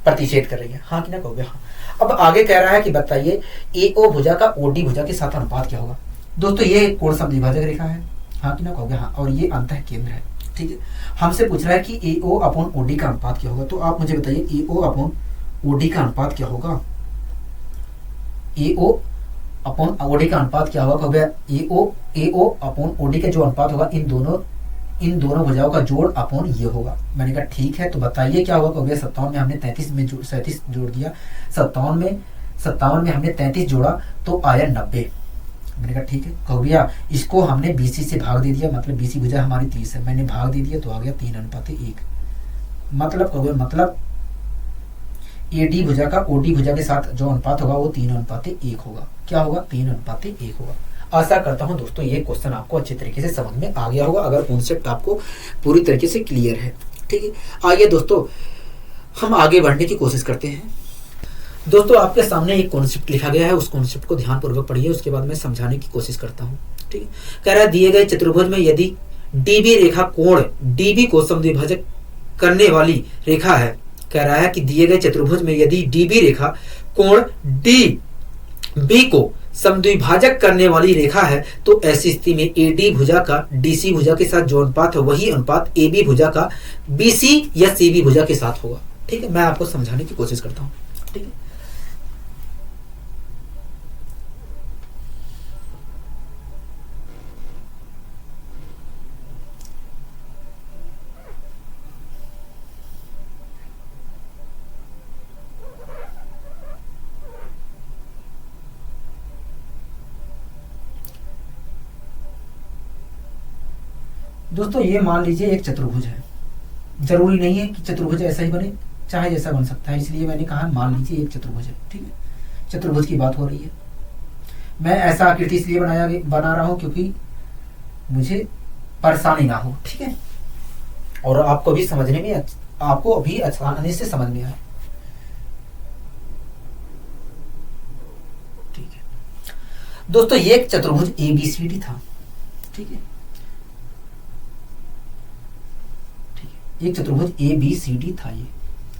प्रतिच्छेद कर रही है। हाँ कि ना कहोगे हाँ। अब आगे कह रहा है कि बताइए AO भुजा का OD भुजा के साथ अनुपात क्या होगा। दोस्तों ये कोण समद्विभाजक रेखा है। हाँ कि ना कहोगे हाँ, और ये अंतः केंद्र है। ठीक है, हमसे पूछ रहा है कि AO अपॉन OD का अनुपात क्या होगा, तो आप मुझे बताइए AO अपॉन OD का अनुपात क्या होगा। AO अपॉन OD का अनुपात क्या होगा कहोगे, AO अपॉन OD का जो अनुपात होगा इन दोनों भुजाओं का जोड़ अपॉन ये होगा। मैंने कहा ठीक है, तो बताइए क्या होगा कहोगे। 57 में हमने 37 में 37 जोड़ दिया, 57 में हमने 33 जोड़ा तो आया 90। मैंने कहा ठीक है, कहो भैया इसको हमने BC से भाग दे दिया, मतलब BC भुजा हमारी 30 है, मैंने भाग दे दिया तो आ गया 3:1। मतलब कहोगे मतलब AD भुजा का OD भुजा के साथ जो अनुपात होगा वो 3:1 होगा। क्या होगा, 3:1 होगा। आशा करता हूं दोस्तों ये क्वेश्चन आपको अच्छे तरीके से समझ में आ गया होगा, अगर कॉन्सेप्ट आपको पूरी तरीके से क्लियर है। ठीक है, आइए दोस्तों हम आगे बढ़ने की कोशिश करते हैं। दोस्तों आपके सामने एक कॉन्सेप्ट लिखा गया है, उस कॉन्सेप्ट को ध्यानपूर्वक पढ़िए, उसके बाद मैं समझाने की कोशिश करता हूँ। ठीक है, कह रहा है दिए गए चतुर्भुज में यदि DB रेखा कोण DB को समद्विभाजक करने वाली रेखा है। कह रहा है कि दिए गए चतुर्भुज में यदि DB रेखा कोण DB को समद्विभाजक करने वाली रेखा है तो ऐसी स्थिति में AD भुजा का DC भुजा के साथ जो अनुपात है वही अनुपात AB भुजा का BC या CB भुजा के साथ होगा। ठीक है, मैं आपको समझाने की कोशिश करता हूँ। ठीक है, दोस्तों ये मान लीजिए एक चतुर्भुज है, जरूरी नहीं है कि चतुर्भुज ऐसा ही बने, चाहे जैसा बन सकता है, इसलिए मैंने कहा मान लीजिए एक चतुर्भुज है। ठीक है, चतुर्भुज की बात हो रही है, मैं ऐसा आकृति इसलिए बना रहा हूं क्योंकि मुझे परेशानी ना हो। ठीक है, और आपको भी समझने में आपको अभी आसानी से समझ में आए। ठीक है दोस्तों, ये एक चतुर्भुज ABCD था। ठीक है, एक चतुर्भुज ABCD था ये।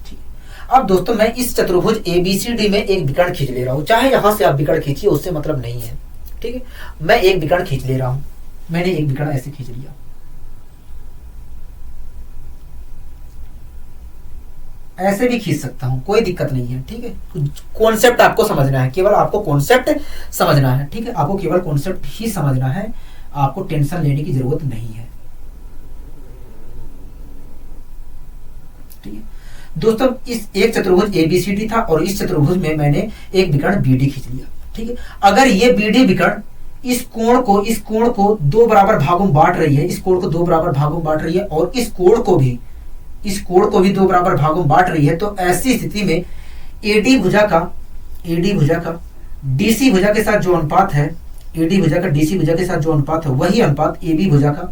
ठीक है, अब दोस्तों मैं इस चतुर्भुज ABCD में एक विकर्ण खींच ले रहा हूं, चाहे यहां से आप विकर्ण खींचिए उससे मतलब नहीं है। ठीक है, मैं एक विकर्ण खींच ले रहा हूं, मैंने एक विकर्ण ऐसे खींच लिया। ऐसे भी खींच सकता हूं, कोई दिक्कत नहीं है, ठीक है। कॉन्सेप्ट आपको समझना है, केवल आपको कॉन्सेप्ट समझना है, ठीक है। आपको केवल कॉन्सेप्ट ही समझना है, आपको टेंशन लेने की जरूरत नहीं है, ठीक है। दोस्तों इस एक चतुर्भुज एबीसीडी था और इस चतुर्भुज में मैंने एक विकर्ण बीडी खींच लिया, ठीक है। अगर ये बीडी विकर्ण इस कोण को दो बराबर भागों में बांट रही है, इस कोण को दो बराबर भागों में बांट रही है और इस कोण को भी दो बराबर भागों में बांट रही है, तो ऐसी स्थिति में एडी भुजा का डीसी भुजा के साथ जो अनुपात है, एडी भुजा का डीसी भुजा के साथ जो अनुपात है, वही अनुपात एबी भुजा का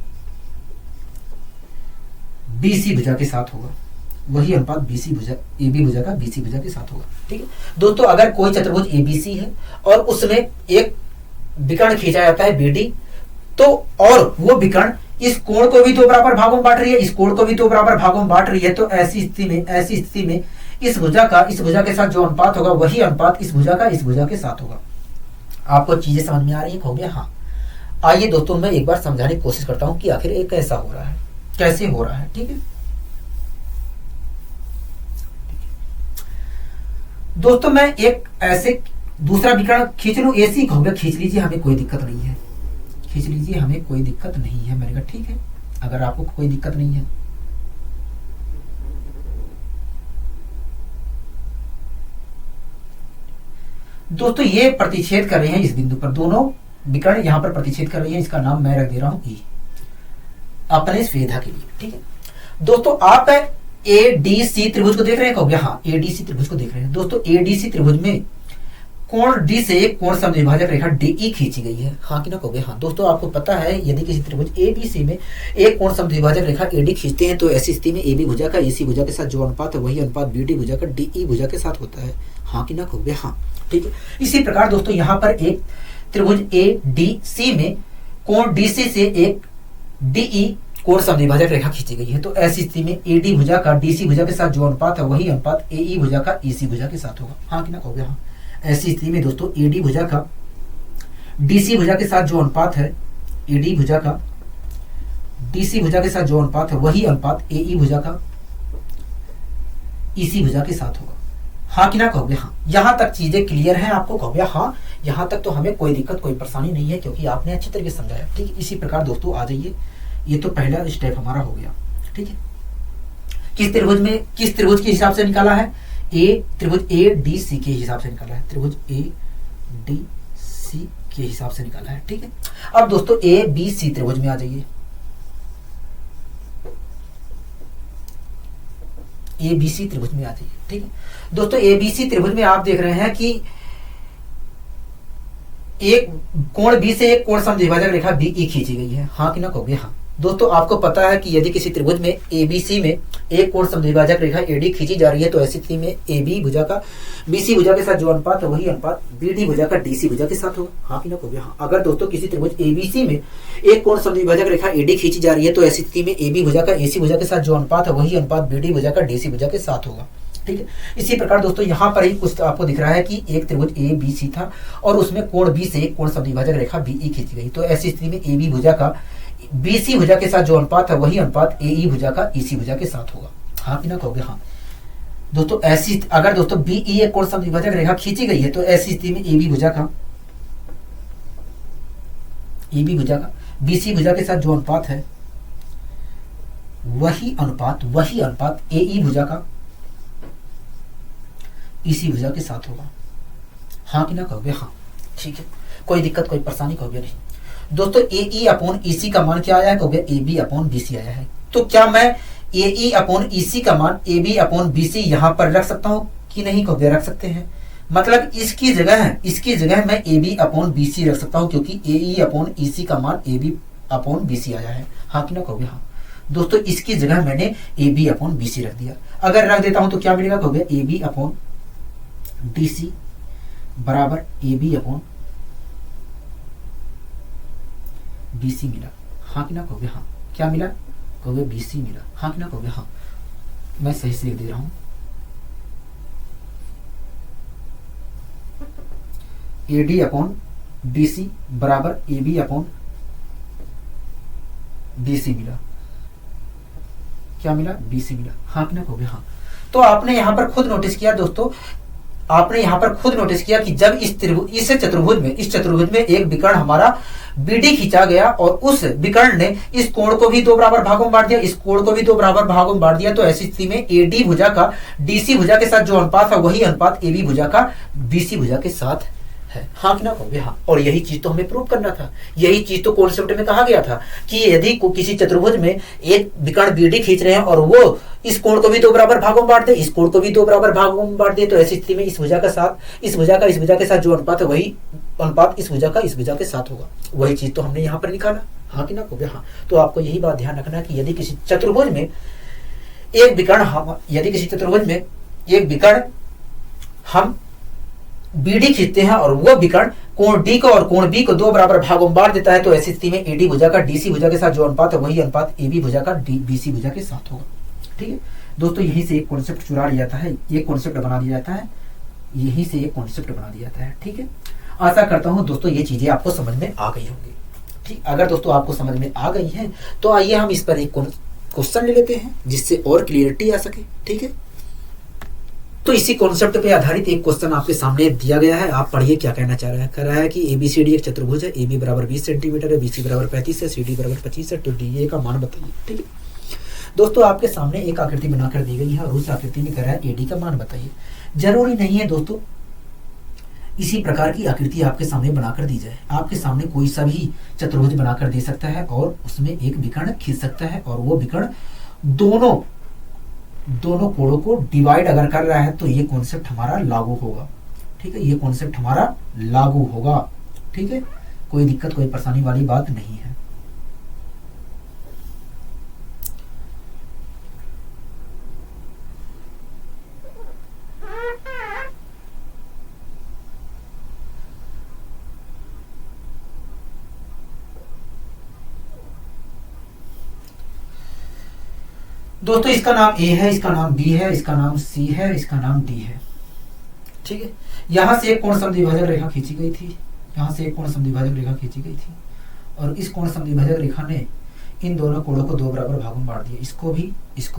बीसी भुजा के साथ होगा, वही अनुपात एबी भुजा का बीसी भुजा के साथ होगा, ठीक है। दोस्तों अगर कोई चतुर्भुज एबीसी है और उसमें एक विकर्ण खींचा जाता है बीडी, तो और वो विकर्ण इस कोण को भी दो बराबर भागों में बांट रही है, इस कोण को भी दो बराबर भागों में बांट रही है, तो ऐसी स्थिति में इस भुजा के साथ जो अनुपात होगा, वही अनुपात इस भुजा के साथ होगा। आपको चीजें समझ में आ रही है? हो गया? हाँ। आइए दोस्तों मैं एक बार समझाने की कोशिश करता हूं कि आखिर ये कैसा हो रहा है, कैसे हो रहा है, ठीक है। दोस्तों मैं एक ऐसे दूसरा विकर्ण खींच लूं, ऐसी हो गया, खींच लीजिए, हमें कोई दिक्कत नहीं है, खींच लीजिए, हमें कोई दिक्कत नहीं है। मैंने कहा ठीक है, अगर आपको कोई दिक्कत नहीं है। दोस्तों ये प्रतिच्छेद कर रहे हैं इस बिंदु पर, दोनों विकर्ण यहां पर प्रतिच्छेद कर रही है, इसका नाम मैं रख दे रहा हूं ई, अपने सुविधा के लिए, ठीक है। दोस्तों आप एडीसी त्रिभुज को देख रहे हैं? हो गया? हाँ, एडीसी त्रिभुज को देख रहे हैं। दोस्तों एडीसी त्रिभुज में कोण डी से एक कोण समद्विभाजक रेखा डीई खींची गई है, हाँ कि ना कहोगे? हाँ। दोस्तों आपको पता है यदि किसी त्रिभुज एबीसी में एक कोण समद्विभाजक रेखा एडी खींचते हैं, तो ऐसी स्थिति में एबी भुजा का एसी भुजा के साथ जो अनुपात है, वही अनुपात बीडी भुजा का डीई भुजा के साथ होता है, हाँ कि ना कहोगे? हाँ, ठीक है। इसी प्रकार दोस्तों यहाँ पर एक त्रिभुज एडीसी में कोण डीसी से एक डीई कोण समद्विभाजक रेखा खींची गई है, तो ऐसी स्थिति में एडी भुजा का डीसी भुजा के साथ जो अनुपात है, वही अनुपात एई भुजा का ईसी भुजा के साथ होगा, हाँ कि ना कहोगे? हाँ। ऐसी स्थिति में दोस्तों एडी भुजा का डीसी भुजा के साथ जो अनुपात है, एडी भुजा का डीसी भुजा के साथ जो अनुपात है, वही अनुपात एई भुजा का ईसी भुजा के साथ होगा, हाँ कि ना कहोगे? हाँ। यहां तक चीजें क्लियर हैं आपको? कहोगे हाँ। यहां तक तो हमें कोई दिक्कत कोई परेशानी नहीं है, क्योंकि आपने अच्छी तरीके से समझाया, ठीक है। इसी प्रकार दोस्तों आ जाइए, ये तो पहला स्टेप हमारा हो गया, ठीक है। किस त्रिभुज के हिसाब से निकाला है? त्रिभुज ए डी सी के हिसाब से निकाला है, त्रिभुज ए डी सी के हिसाब से निकाला है, ठीक है। अब दोस्तों ए बी सी त्रिभुज में आ जाइए, ए बी सी त्रिभुज में आ जाइए, ठीक है। दोस्तों ए बी सी त्रिभुज में आप देख रहे हैं कि एक कोण बी से एक कोण समद्विभाजक रेखा बीई खींची गई है, हाँ कि ना कहोगे? हाँ। दोस्तों आपको पता है कि यदि किसी त्रिभुज में एबीसी में एक कोण समद्विभाजक रेखा एडी खींची जा रही है, तो ऐसी स्थिति में एबी भुजा का बीसी भुजा के साथ जो अनुपात है, वही अनुपात बीडी भुजा का डीसी भुजा के साथ होगा, हाँ कि ना कहोगे? हाँ। अगर दोस्तों किसी त्रिभुज एबीसी में एक कोण समद्विभाजक रेखा एडी खींची जा रही है, तो ऐसी स्थिति में एबी भुजा का एसी भुजा के साथ जो अनुपात है, वही अनुपात बीडी भुजा का डीसी भुजा के साथ होगा, ठीक है। इसी प्रकार दोस्तों यहाँ पर ही कुछ आपको दिख रहा है कि एक त्रिभुज ए बी सी था और उसमें कोण बी से एक कोण समद्विभाजक रेखा बीई खींची गई, तो ऐसी स्थिति में एबी भुजा का बीसी भुजा के साथ जो अनुपात है, वही अनुपात एई भुजा का ईसी भुजा के साथ होगा, हाँ कि ना कहोगे? हाँ। दोस्तों ऐसी अगर दोस्तों बीई एक कोण समद्विभाजक रेखा खींची गई है, तो ऐसी स्थिति में एबी भुजा का बीसी भुजा के साथ जो अनुपात है, वही अनुपात एई भुजा का ईसी भुजा के साथ होगा, हाँ कि ना कहोगे? हाँ, ठीक है। कोई दिक्कत कोई परेशानी कहोगे नहीं। दोस्तों एई अपॉन ईसी का मान क्या आया है? कहोगे एबी अपॉन बीसी आया है। तो क्या मैं एई अपॉन ईसी का मान एबी अपॉन बीसी यहां पर रख सकता हूं कि नहीं? कहोगे रख सकते हैं। मतलब इसकी जगह मैं एबी अपॉन बीसी रख सकता हूं, क्योंकि एई अपॉन ईसी का मान एबी अपॉन बीसी आया है, हाँ कि ना कहोगे? हाँ। दोस्तों इसकी जगह मैंने एबी अपॉन बीसी रख दिया। अगर रख देता हूं तो क्या मिलेगा? कहोगे एबी अपॉन डीसी बराबर एबी अपॉन बीसी मिला, हाँ कि ना कहोगे? हाँ। क्या मिला? कहोगे बीसी मिला, हाँ कि ना कहोगे? हाँ। मैं सही से लिख दे रहा हूं, एडी अपॉन बीसी बराबर एबी अपॉन बीसी मिला। क्या मिला? बीसी मिला, हाँ कि ना कहोगे? हाँ। तो आपने यहाँ पर खुद नोटिस किया दोस्तों, आपने यहाँ पर खुद नोटिस किया कि जब इस चतुर्भुज में एक विकर्ण हमारा बीडी खींचा गया और उस विकर्ण ने इस कोण को भी दो बराबर भागों में बांट दिया, इस कोण को भी दो बराबर भागों में बांट दिया, तो ऐसी स्थिति में एडी भुजा का डीसी भुजा के साथ जो अनुपात है वही अनुपात एबी भुजा का बीसी भुजा के साथ है। हाँ कि ना कहोगे? हाँ। और यही चीज तो हमें प्रूव करना था, यही चीज तो कॉन्सेप्ट में कहा गया था कि यदि किसी चतुर्भुज में एक विकर्ण बीडी खींच रहे हैं और वो इस कोण को भी दो बराबर भागों में बांट दे, इस कोण को भी दो बराबर भागों में बांट दे, तो ऐसी स्थिति में इस भुजा के साथ जो अनुपात है वही अनुपात इस भुजा के साथ होगा। वही चीज तो हमने यहाँ पर निकाला। हाँ कि ना कहोगे? हाँ। तो आपको यही बात ध्यान रखना कि यदि किसी चतुर्भुज में एक विकर्ण हम बीडी खींचते हैं और वो विकर्ण कोण डी को और कोण बी को दो बराबर भागों में बांट देता है, तो ऐसी स्थिति में एडी भुजा का डीसी भुजा के साथ जो अनुपात है वही अनुपात एबी भुजा का बीसी भुजा के साथ होगा। ठीक है दोस्तों, यहीं से एक कॉन्सेप्ट चुरा लिया जाता है, एक कॉन्सेप्ट बना दिया जाता है, यहीं से एक कॉन्सेप्ट बना दिया जाता है। ठीक है, आशा करता हूं दोस्तों ये चीजें आपको समझ में आ गई होंगी। ठीक, अगर दोस्तों आपको समझ में आ गई हैं तो आइए हम इस पर एक क्वेश्चन ले लेते हैं जिससे और क्लियरिटी आ सके। ठीक है, तो इसी कॉन्सेप्ट पे आधारित एक क्वेश्चन आपके सामने दिया गया है, आप पढ़िए क्या कहना चाह रहा है। कह रहा है कि एबीसीडी एक चतुर्भुज है, एबी बराबर 20 सेंटीमीटर है, बीसी बराबर 35 है, सीडी बराबर 25 है, तो डीए का मान बताइए। ठीक है दोस्तों, आपके सामने एक आकृति बनाकर दी गई है और उस आकृति में कह रहा है एडी का मान बताइए। जरूरी नहीं है दोस्तों इसी प्रकार की आकृति आपके सामने बनाकर दी जाए, आपके सामने कोई सा भी चतुर्भुज बनाकर दे सकता है और उसमें एक विकर्ण खींच सकता है और वो विकर्ण दोनों कोणों को डिवाइड अगर कर रहा है तो ये कॉन्सेप्ट हमारा लागू होगा। ठीक है, ये कॉन्सेप्ट हमारा लागू होगा। ठीक है, कोई दिक्कत कोई परेशानी वाली बात नहीं है। दोस्तों इसका नाम ए है, इसका नाम बी है, इसका नाम सी है, इसका नाम डी है। ठीक है, यहां से एक कोण समद्विभाजक रेखा खींची गई थी, यहां से एक कोण समद्विभाजक रेखा खींची गई थी और इस कोण समद्विभाजक रेखा ने इन दोनों कोणों को दो बराबर भागों में बांट दिया, इसको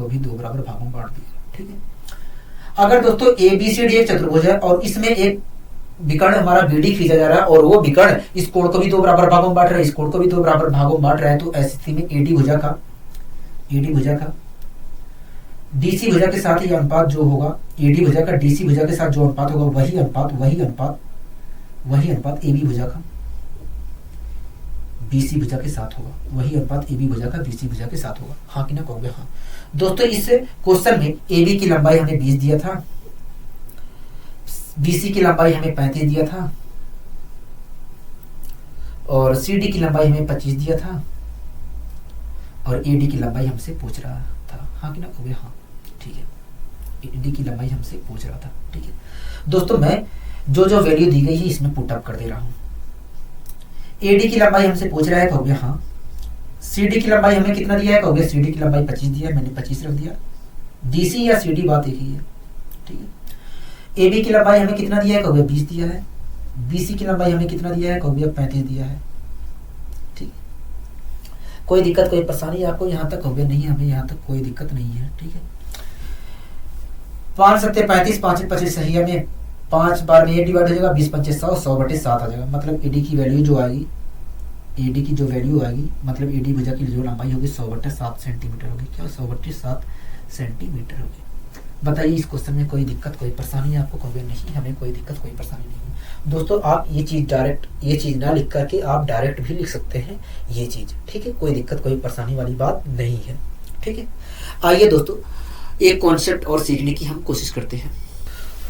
भी दो बराबर भागों में बांट दिया। ठीक है, अगर दोस्तों एबीसीडी एक चतुर्भुज है और इसमें एक विकर्ण हमारा बीडी खींचा जा रहा है और वो विकर्ण इस कोण को भी दो बराबर भागों में बांट रहा है, इस कोण को भी दो बराबर भागों में बांट रहा है, तो ऐसी स्थिति में एडी भुजा का डीसी भुजा के साथ ये अनुपात जो होगा, एडी भुजा का डीसी भुजा के साथ जो अनुपात होगा वही अनुपात एबी भुजा का बीसी भुजा के साथ होगा, वही अनुपात एबी भुजा का बीसी भुजा के साथ होगा। हाँ कि ना कहोगे? हाँ। दोस्तों इस क्वेश्चन में एबी की लंबाई हमें 20 दिया था, बीसी की लंबाई हमें 35 दिया था और सीडी की लंबाई हमें 25 दिया था और एडी की लंबाई हमसे पूछ रहा था। हाँ कि ना कहोगे? हाँ। ठीक है, एडी की लंबाई हमसे पूछ रहा था। ठीक है दोस्तों, मैं जो वैल्यू दी गई है इसमें पुट अप कर दे रहा हूं। एडी की लंबाई हमसे पूछ रहा है, कहोगे हाँ। सीडी की लंबाई हमें कितना दिया है, कहोगे सीडी की लंबाई 25 दिया है, मैंने 25 रख दिया। डीसी या सीडी बात एक ही है। ठीक है, एबी की लंबाई हमें कितना दिया है, कहोगे 20 दिया है। बीसी की लंबाई हमें कितना दिया है, कहोगे 35 दिया है। ठीक, कोई दिक्कत कोई परेशानी आपको यहाँ तक? कहोगे नहीं, हमें यहाँ तक कोई दिक्कत नहीं है। ठीक है, 5 सत्ते 35, 5 25 सही है, में 5 बार में ये डिवाइड हो जाएगा, 20 पंचे 100, 100/7 आ जाएगा। मतलब एडी की वैल्यू जो आएगी, एडी की जो वैल्यू आएगी, मतलब एडी भुजा की जो लंबाई होगी 100/7 सेंटीमीटर होगी। क्या 100/7 सेंटीमीटर होगी? बताइए इस क्वेश्चन में कोई दिक्कत कोई परेशानी आपको? कहोगे नहीं, हमें कोई दिक्कत कोई परेशानी नहीं है। दोस्तों आप ये चीज ना लिख करके आप डायरेक्ट भी लिख सकते हैं ये चीज। ठीक है, कोई दिक्कत कोई परेशानी वाली बात नहीं है। ठीक है, आइए दोस्तों एक कॉन्सेप्ट और सीखने की हम कोशिश करते हैं।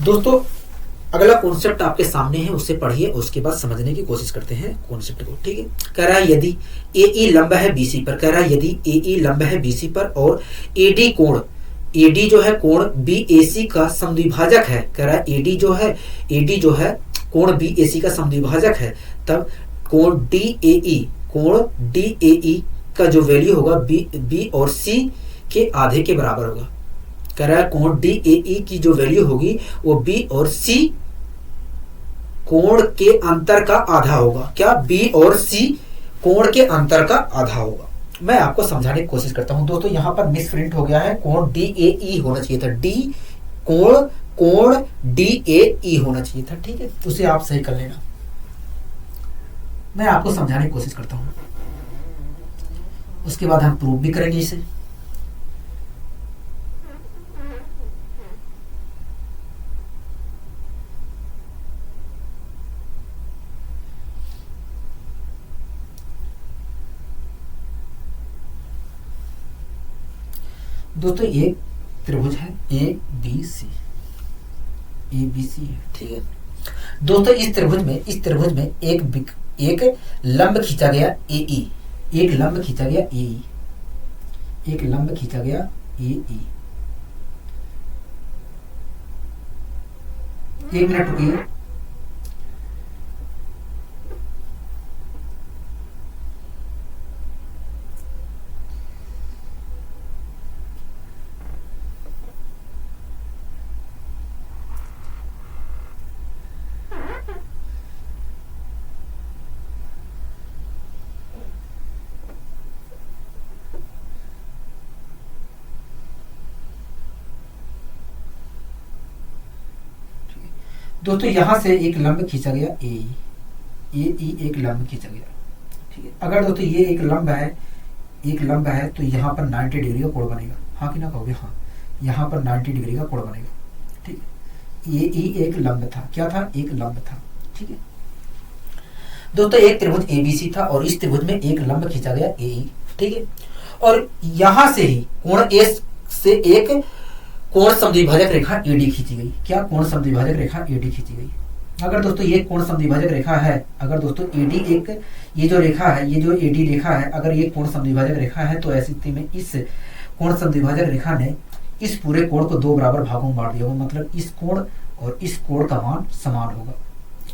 दोस्तों अगला कॉन्सेप्ट आपके सामने है, उससे पढ़िए, उसके बाद समझने की कोशिश करते हैं कॉन्सेप्ट को। ठीक है, कह रहा है यदि एई लंब है बीसी पर, कह रहा है यदि एई लंब है बीसी पर और एडी जो है कोण बीएसी का समद्विभाजक है, कह रहा है एडी जो है कोण बीएसी का समद्विभाजक है, तब कोण डीएई का जो वैल्यू होगा बी और सी के आधे के बराबर होगा। कह रहा है कोण डीएई की जो वैल्यू होगी वो बी और सी कोण के अंतर का आधा होगा। क्या? बी और सी कोण के अंतर का आधा होगा। मैं आपको समझाने की कोशिश करता हूं। दोस्तों यहाँ पर मिसप्रिंट हो गया है, कोण डीएई होना चाहिए था, कोण कोण डी ए ई होना चाहिए था, ठीक है, उसे आप सही कर लेना। मैं आपको समझाने की कोशिश करता हूं, उसके बाद हम प्रूव भी करेंगे इसे। दोस्तों एक त्रिभुज है ए बी सी है, ठीक है दोस्तों। इस त्रिभुज में एक लंब खींचा गया ए ई, एक लंब खींचा गया ए ई, एक लंब खींचा गया ए ई। एक मिनट रुकिए, दोस्तों यहां से एक लंब खींचा गया ए ई, एक लंब खींचा गया, ठीक है। अगर दोस्तों ये एक लंब है तो यहाँ पर 90 डिग्री का कोण बनेगा, हाँ कि ना कहोगे? हाँ, यहाँ पर 90 डिग्री का कोण बनेगा, ठीक है। ये ई एक लंब था, क्या था? एक लंब था, ठीक है दोस्तों। एक त्रिभुज एबीसी था और इस त्रिभुज में एक लंब खींचा गया ए ई, ठीक है। और यहां से ही कोण ए से एक कोण समद्विभाजक रेखा एडी खींची गई। क्या? कोण समद्विभाजक रेखा एडी खींची गई। अगर दोस्तों ये कोण समद्विभाजक रेखा है, अगर दोस्तों एडी एक, ये जो रेखा है, ये जो एडी रेखा है, अगर ये कोण समद्विभाजक रेखा है तो ऐसी स्थिति में इस कोण समद्विभाजक रेखा ने इस पूरे कोण को दो बराबर भागों में बांट दिया होगा, मतलब इस कोण और इस कोण का मान समान होगा,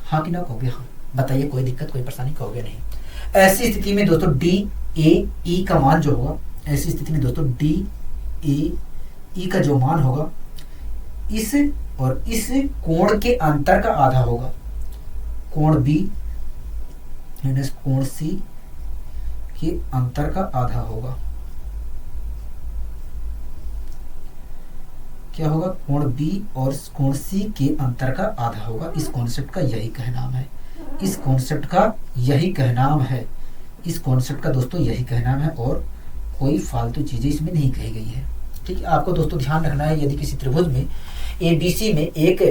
हाँ कि ना कहोगे? हाँ। बताइए, कोई दिक्कत, कोई परेशानी? कहोगे नहीं। ऐसी स्थिति में दोस्तों डी ए ई का मान जो होगा, ऐसी स्थिति में दोस्तों डी ए ई का जो मान होगा इस और इस कोण के अंतर का आधा होगा। कोण बी माइनस कोण सी के अंतर का आधा होगा। क्या होगा? कोण बी और कोण सी के अंतर का आधा होगा। इस कॉन्सेप्ट का यही कहनाम है, इस कॉन्सेप्ट का यही कहनाम है, इस कॉन्सेप्ट का दोस्तों यही कहनाम है, और कोई फालतू चीजें इसमें नहीं कही गई है, ठीक है। आपको दोस्तों ध्यान रखना है, यदि किसी त्रिभुज में एबीसी में एक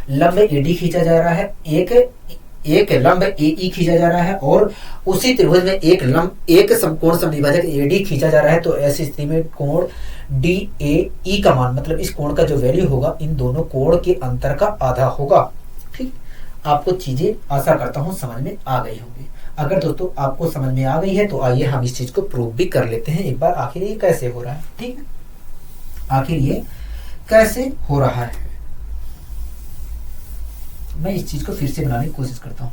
लंब एडी खींचा जा रहा है, एक लंब एई खींचा जा रहा है, और उसी त्रिभुज में एक समकोण समद्विभाजक एडी खींचा जा रहा है, तो ऐसी स्थिति में कोण डी ए ई का मान, मतलब इस कोण का जो वैल्यू होगा, इन दोनों कोण के अंतर का आधा होगा, ठीक। आपको चीजें आशा करता हूं समझ में आ गई होंगी। अगर दोस्तों आपको समझ में आ गई है तो आइए हम इस चीज को प्रूव भी कर लेते हैं एक बार, आखिर ये कैसे हो रहा है, ठीक है। आखिर ये कैसे हो रहा है, मैं इस चीज को फिर से बनाने की कोशिश करता हूं।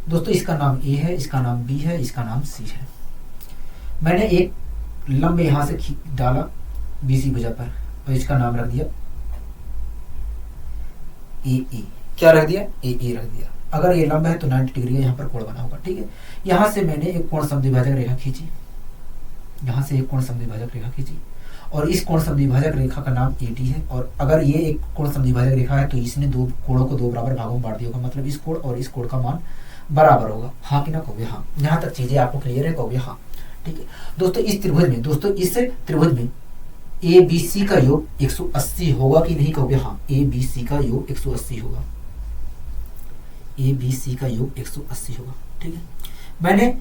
दोस्तों इसका नाम ए है, इसका नाम बी है, इसका नाम सी है। मैंने एक लंब यहां से डाला बीसी भुजा पर और इसका नाम रख दिया ए ई। क्या रख दिया? ए ई रख दिया। अगर ये लंब है तो 90 डिग्री का यहाँ पर कोण बना होगा, ठीक है। यहां से मैंने एक कोण समद्विभाजक रेखा खींची, यहां से एक कोण समद्विभाजक रेखा खींची, और इस कोण समद्विभाजक रेखा का नाम एडी है। और अगर ये एक कोण समद्विभाजक रेखा है तो इसने दो कोणों को दो बराबर भागों में बांट दिया होगा, मतलब इस कोण और इस कोण का मान बराबर होगा, हाँ कि ना कहोगे? हाँ। यहाँ तक चीजें आपको क्लियर है? कहोगे हाँ, ठीक है। दोस्तों इस त्रिभुज में ए बी सी का योग 180 होगा कि नहीं? कहोगे हाँ। ए बी सी का योग 180 होगा, ए बी सी का योग 180 होगा, ठीक है। मैंने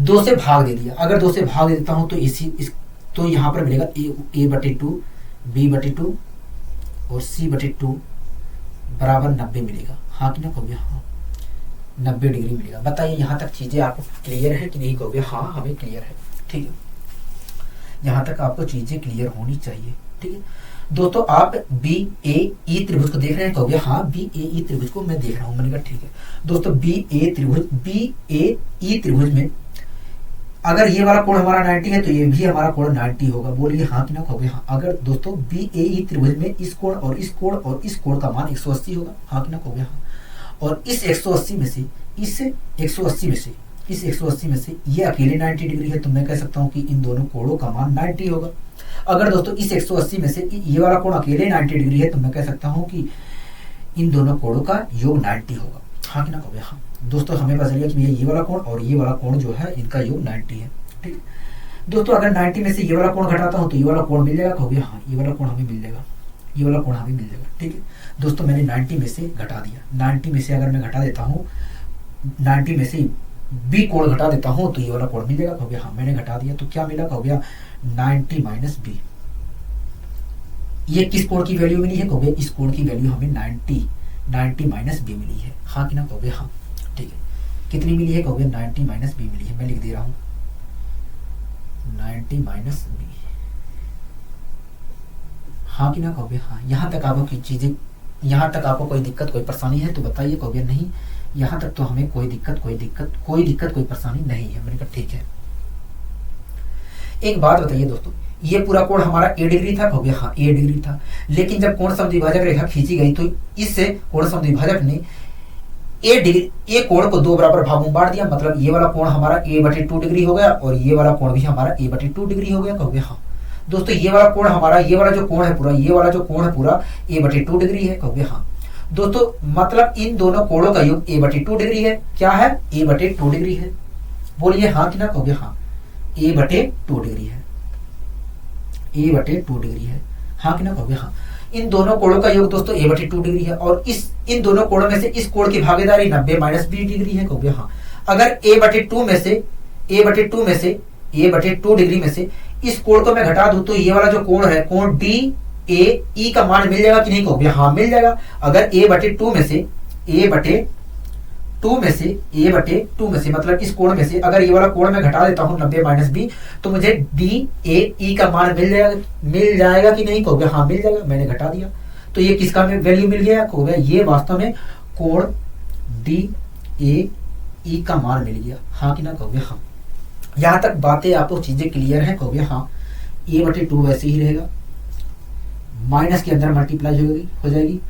2 से भाग दे दिया। अगर 2 से भाग दे देता हूं तो तो यहां पर मिलेगा a/2 b/2 और c/2 बराबर 90 मिलेगा, हाँ कि ना कहोगे? हाँ, 90 डिग्री मिलेगा। बताइए यहाँ तक चीजें आपको क्लियर है कि नहीं? कहोगे हाँ, हमें क्लियर है, ठीक है। यहाँ तक आपको चीजें क्लियर होनी चाहिए, ठीक है। दोस्तों आप बी ए ई त्रिभुज को देख रहे हैं? कहोगे हाँ, बी ए ई त्रिभुज को मैं देख रहा हूँ। मैंने कहा ठीक है। दोस्तों बी ए ई त्रिभुज में अगर ये वाला कोण हमारा 90 है तो ये भी हमारा कोण 90 होगा। बोलिए हाँ कि ना कहोगे हाँ। अगर दोस्तों BAE त्रिभुज में इस कोण और इस कोण और इस कोण का मान 180 होगा, हाँ कि ना कहोगे हाँ। और इस 180 में से इस 180 में से ये अकेले 90 डिग्री है, तो मैं कह सकता हूँ कि इन दोनों कोणों का मान 90 होगा। अगर दोस्तों इस 180 में से ये वाला कोण अकेले 90 डिग्री है, तो मैं कह सकता हूँ कि इन दोनों कोणों का योग 90 होगा, हाँ कि ना कहोगे हाँ। दोस्तों हमें पता चलिए कि ये वाला कोण और ये वाला कोण जो है इनका योग 90 है, ठीक। दोस्तों अगर 90 में से ये वाला कोण घटाता हूँ तो ये वाला कोण मिल जाएगा, कहोगे हाँ ये वाला कोण हमें मिल जाएगा, ये वाला कोण हमें मिल जाएगा, ठीक है। दोस्तों मैंने 90 में से घटा दिया, 90 में से अगर मैं घटा देता हूँ, 90 में से बी कोण घटा देता हूँ तो ये वाला कोण मिल जाएगा, कहोगे हाँ मैंने घटा दिया। तो क्या मिला, कहोगे 90 माइनस बी। ये किस कोण की वैल्यू मिली है, कहोगे इस कोण की वैल्यू हमें 90 माइनस बी मिली है, हाँ कि ना कहोगे हाँ, ठीक है। कितनी मिली है, कहोगे 90 माइनस बी मिली है। मैं लिख दे रहा हूँ 90 माइनस बी, हाँ कि ना कहोगे हाँ। यहाँ तक आपको चीजें, यहाँ तक आपको कोई दिक्कत कोई परेशानी है तो बताइए, कहोगे नहीं यहाँ तक तो हमें कोई दिक्कत कोई परेशानी नहीं है। मैंने कहा ठीक है। एक बात बताइए दोस्तों, ये पूरा कोण हमारा ए डिग्री था, कहोगे हाँ ए डिग्री था। लेकिन जब कोण समद्विभाजक रेखा खींची गई तो इस कोण समद्विभाजक ने ए कोण को दो बराबर भागों में बांट दिया। मतलब ये वाला कोण हमारा a/2 डिग्री हो गया और ये वाला कोण भी हमारा a/2 डिग्री हो गया, कहोगे हाँ। दोस्तों ये वाला कोण हमारा, ये वाला जो कोण है पूरा, ये वाला जो कोण है पूरा a/2 डिग्री है, कहोगे हाँ। दोस्तों मतलब इन दोनों कोणों का योग a/2 डिग्री है। क्या है, a/2 डिग्री है। बोलिए हाँ कि ना, कहोगे हाँ a/2 डिग्री है, a/2 डिग्री है, हाँ कि ना कहोगे हाँ। इन दोनों कोणों का योग दोस्तों a/2 डिग्री है और इन दोनों कोणों में से इस कोण की भागीदारी 90 माइनस बी डिग्री है, कहोगे हाँ। अगर a/2 में से a/2 डिग्री में से इस कोण को मैं घटा दूं तो ये वाला जो कोण है, कोण DAE का मान मिल जाएगा कि नहीं, कहोगे हाँ मिल जाएगा। अगर a/2 में से मतलब इस कोण में से अगर ये वाला कोण मैं घटा देता हूँ 90 माइनस बी, तो मुझे DAE का मान मिल जाएगा कि नहीं, कहोगे हाँ मिल जाएगा। मैंने घटा दिया तो ये किसका वैल्यू मिल गया, कहोगे ये वास्तव में कोण DAE का मान मिल गया, हाँ कि ना, कहोगे हाँ। यहां तक बातें आपको चीजें क्लियर है, कहोगे हाँ। a/2 वैसे ही रहेगा, माइनस के अंदर मल्टीप्लाई हो जाएगी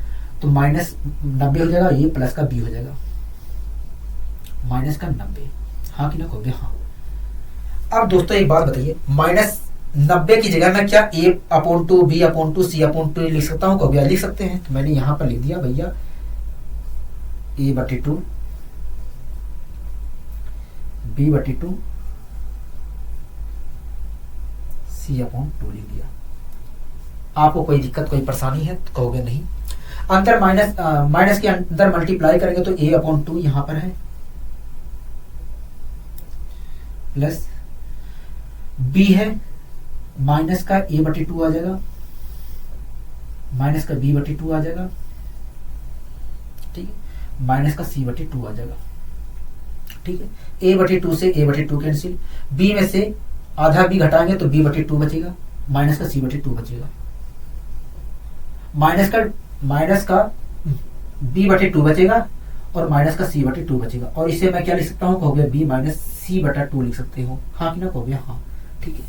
तो माइनस 90 हो जाएगा, ये प्लस का b हो जाएगा, माइनस का 90, हाँ कि ना, कहोगे हाँ। अब दोस्तों एक बात बताइए, माइनस 90 की जगह मैं क्या a/2 b/2 c/2 लिख सकता हूँ, कहोगे लिख सकते हैं। तो मैंने यहां पर लिख दिया भैया a/2 b/2 c/2 लिख दिया। आपको कोई दिक्कत कोई परेशानी है तो कहोगे नहीं। अंतर माइनस के अंदर मल्टीप्लाई करेंगे तो a/2 यहां पर है प्लस b है, माइनस का a/2 आ जाएगा, माइनस का b/2 आ जाएगा, ठीक है, माइनस का c/2 आ जाएगा, ठीक है। a/2 से a/2 कैंसिल, b में से आधा b घटाएंगे तो b/2 बचेगा, माइनस का c/2 बचेगा, माइनस का b/2 बचेगा और माइनस का c/2 बचेगा। और इसे मैं क्या लिख सकता हूँ, कहोगे b माइनस c/2 लिख सकते हो, हाँ कि ना, कहोगे हाँ, ठीक है।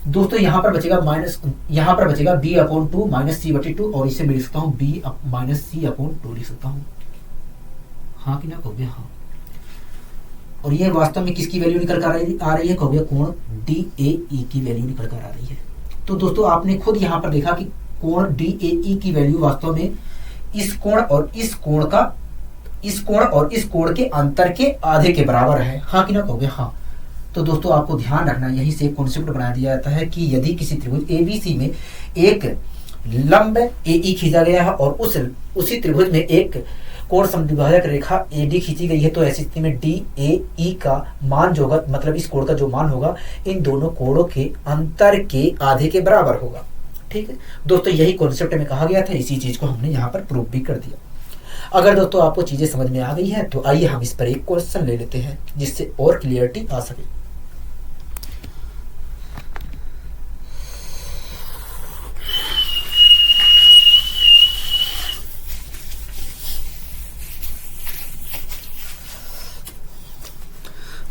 दोस्तों यहाँ पर बचेगा b/2 माइनस c/2 और इसे मैं लिख सकता हूँ b माइनस c/2 लिख सकता हूँ, हाँ कि ना, कहोगे हाँ। और ये वास्तव में किसकी वैल्यू निकल कर आ रही है, कहोगे कोण DAE की वैल्यू निकल कर आ रही है। तो दोस्तों आपने खुद यहाँ पर देखा कि कोण DAE की वैल्यू वास्तव में इस कोण और इस कोण के अंतर के आधे के बराबर है, हाँ कि ना, कहोगे हाँ। तो दोस्तों आपको ध्यान रखना, यहीं से एक कॉन्सेप्ट बना दिया जाता है कि यदि किसी त्रिभुज ABC में एक लंब AE खींचा गया है और उसी त्रिभुज में एक कोण समद्विभाजक रेखा AD खींची गई है, तो ऐसी स्थिति में DAE का मान जो होगा, मतलब इस कोण का जो मान होगा, इन दोनों कोणों के अंतर के आधे के बराबर होगा, ठीक है दोस्तों। यही कॉन्सेप्ट में कहा गया था, इसी चीज को हमने यहाँ पर प्रूव भी कर दिया। अगर दोस्तों आपको चीजें समझ में आ गई है तो आइए हम इस पर एक क्वेश्चन ले लेते हैं जिससे और क्लियरिटी आ सके।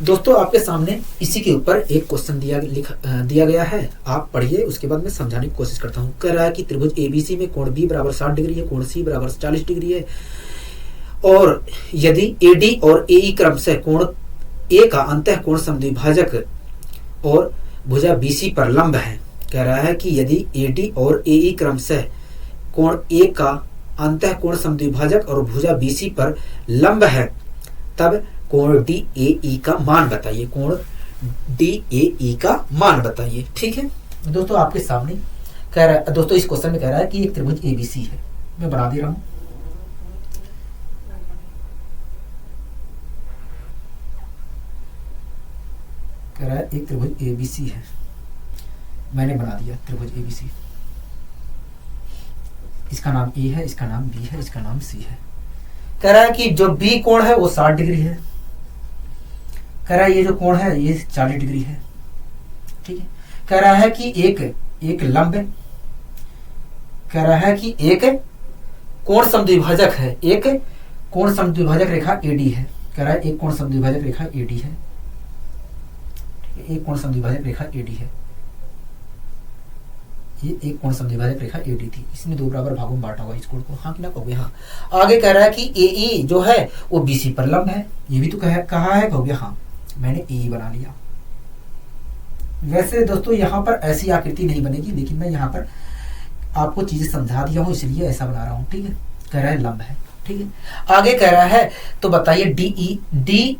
दोस्तों आपके सामने इसी के ऊपर एक क्वेश्चन दिया गया है, आप पढ़िए, उसके बाद मैं समझाने की कोशिश करता हूँ। कह रहा है कि त्रिभुज एबीसी में कोण बी बराबर 60 डिग्री है, कोण सी बराबर 40 डिग्री है, और यदि एडी और एई क्रमशः कोण ए का अंतः कोण समद्विभाजक और भुजा बीसी पर लंब है। कह रहा है कि यदि एडी और एई क्रमशः कोण ए का अंतः कोण समद्विभाजक और भुजा बीसी पर लंब है, तब कोण डी ए ई का मान बताइए। कोण डी ए ई का मान बताइए। ठीक है दोस्तों, आपके सामने कह रहा है, दोस्तों इस क्वेश्चन में कह रहा है कि एक त्रिभुज एबीसी है, मैं बना दे रहा हूं। कह रहा है एक त्रिभुज एबीसी है, मैंने बना दिया त्रिभुज एबीसी। इसका नाम ए है, इसका नाम बी है, इसका नाम सी है। कह रहा है कि जो बी कोण है वो 60 डिग्री है। कह रहा है ये जो कोण है ये 40 डिग्री है। ठीक है, कह रहा है कि एक लंब, कह रहा है कि एक कोण समद्विभाजक है, एक कोण समद्विभाजक रेखा एडी है। कह रहा है एक कोण समद्विभाजक रेखा एडी है, एक कोण समद्विभाजक रेखा एडी है, ये एक कोण समद्विभाजक रेखा एडी थी, इसने दो बराबर भागों में बांटा हुआ इस कोण को। हाँ कि ना कहोगे? हाँ। आगे कह रहा है कि एई जो है वो बीसी पर लंब है, ये भी तो कहा है, कहोगे? हाँ, मैंने एई बना लिया। वैसे दोस्तों यहाँ पर ऐसी आकृति नहीं बनेगी, लेकिन मैं यहाँ पर आपको चीजें समझा दिया हूँ इसलिए ऐसा बना रहा हूँ। ठीक है, कह रहा है लंब है। ठीक है, आगे कह रहा है तो बताइए डी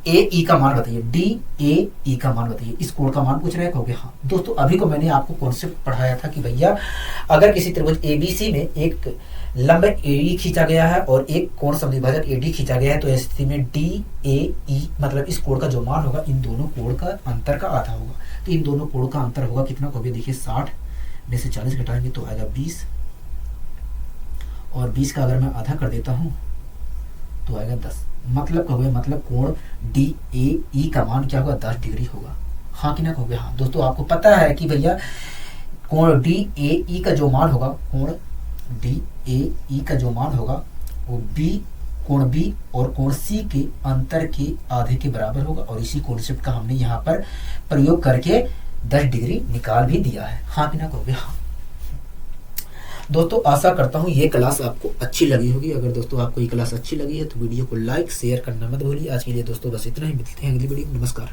ए ई का मान बताइए, डी ए ई का मान बताइए। इस कोण का मान पूछ रहे हैं, कहोगे? हाँ। दोस्तों अभी को मैंने आपको कॉन्सेप्ट पढ़ाया था कि भैया अगर किसी त्रिभुज एबीसी में एक लंब एडी खींचा गया है और एक कोण समद्विभाजक एडी खींचा गया है, तो ऐसी स्थिति में डी ए ई मतलब इस कोण का जो मान होगा इन दोनों कोण का अंतर का आधा होगा। तो इन दोनों कोण का अंतर होगा कितना, कहोगे? देखिए 60 में से 40 घटाएंगे तो आएगा 20, और 20 का अगर मैं आधा कर देता हूँ तो आएगा 10। मतलब कहोगे, मतलब कोण डी ए ई का मान क्या होगा? 10 डिग्री होगा। हाँ कि ना कहोगे? हाँ। दोस्तों आपको पता है कि भैया कोण डी ए ई का जो मान होगा, कोण डी ए ई का जो मान होगा वो बी, कोण बी और कोण सी के अंतर के आधे के बराबर होगा, और इसी कॉन्सेप्ट का हमने यहाँ पर प्रयोग करके 10 डिग्री निकाल भी दिया है। हाँ कि ना कहोगे? हाँ। दोस्तों आशा करता हूँ ये क्लास आपको अच्छी लगी होगी। अगर दोस्तों आपको ये क्लास अच्छी लगी है तो वीडियो को लाइक शेयर करना मत भूलिए। आज के लिए दोस्तों बस इतना ही, मिलते हैं अगली वीडियो में। नमस्कार।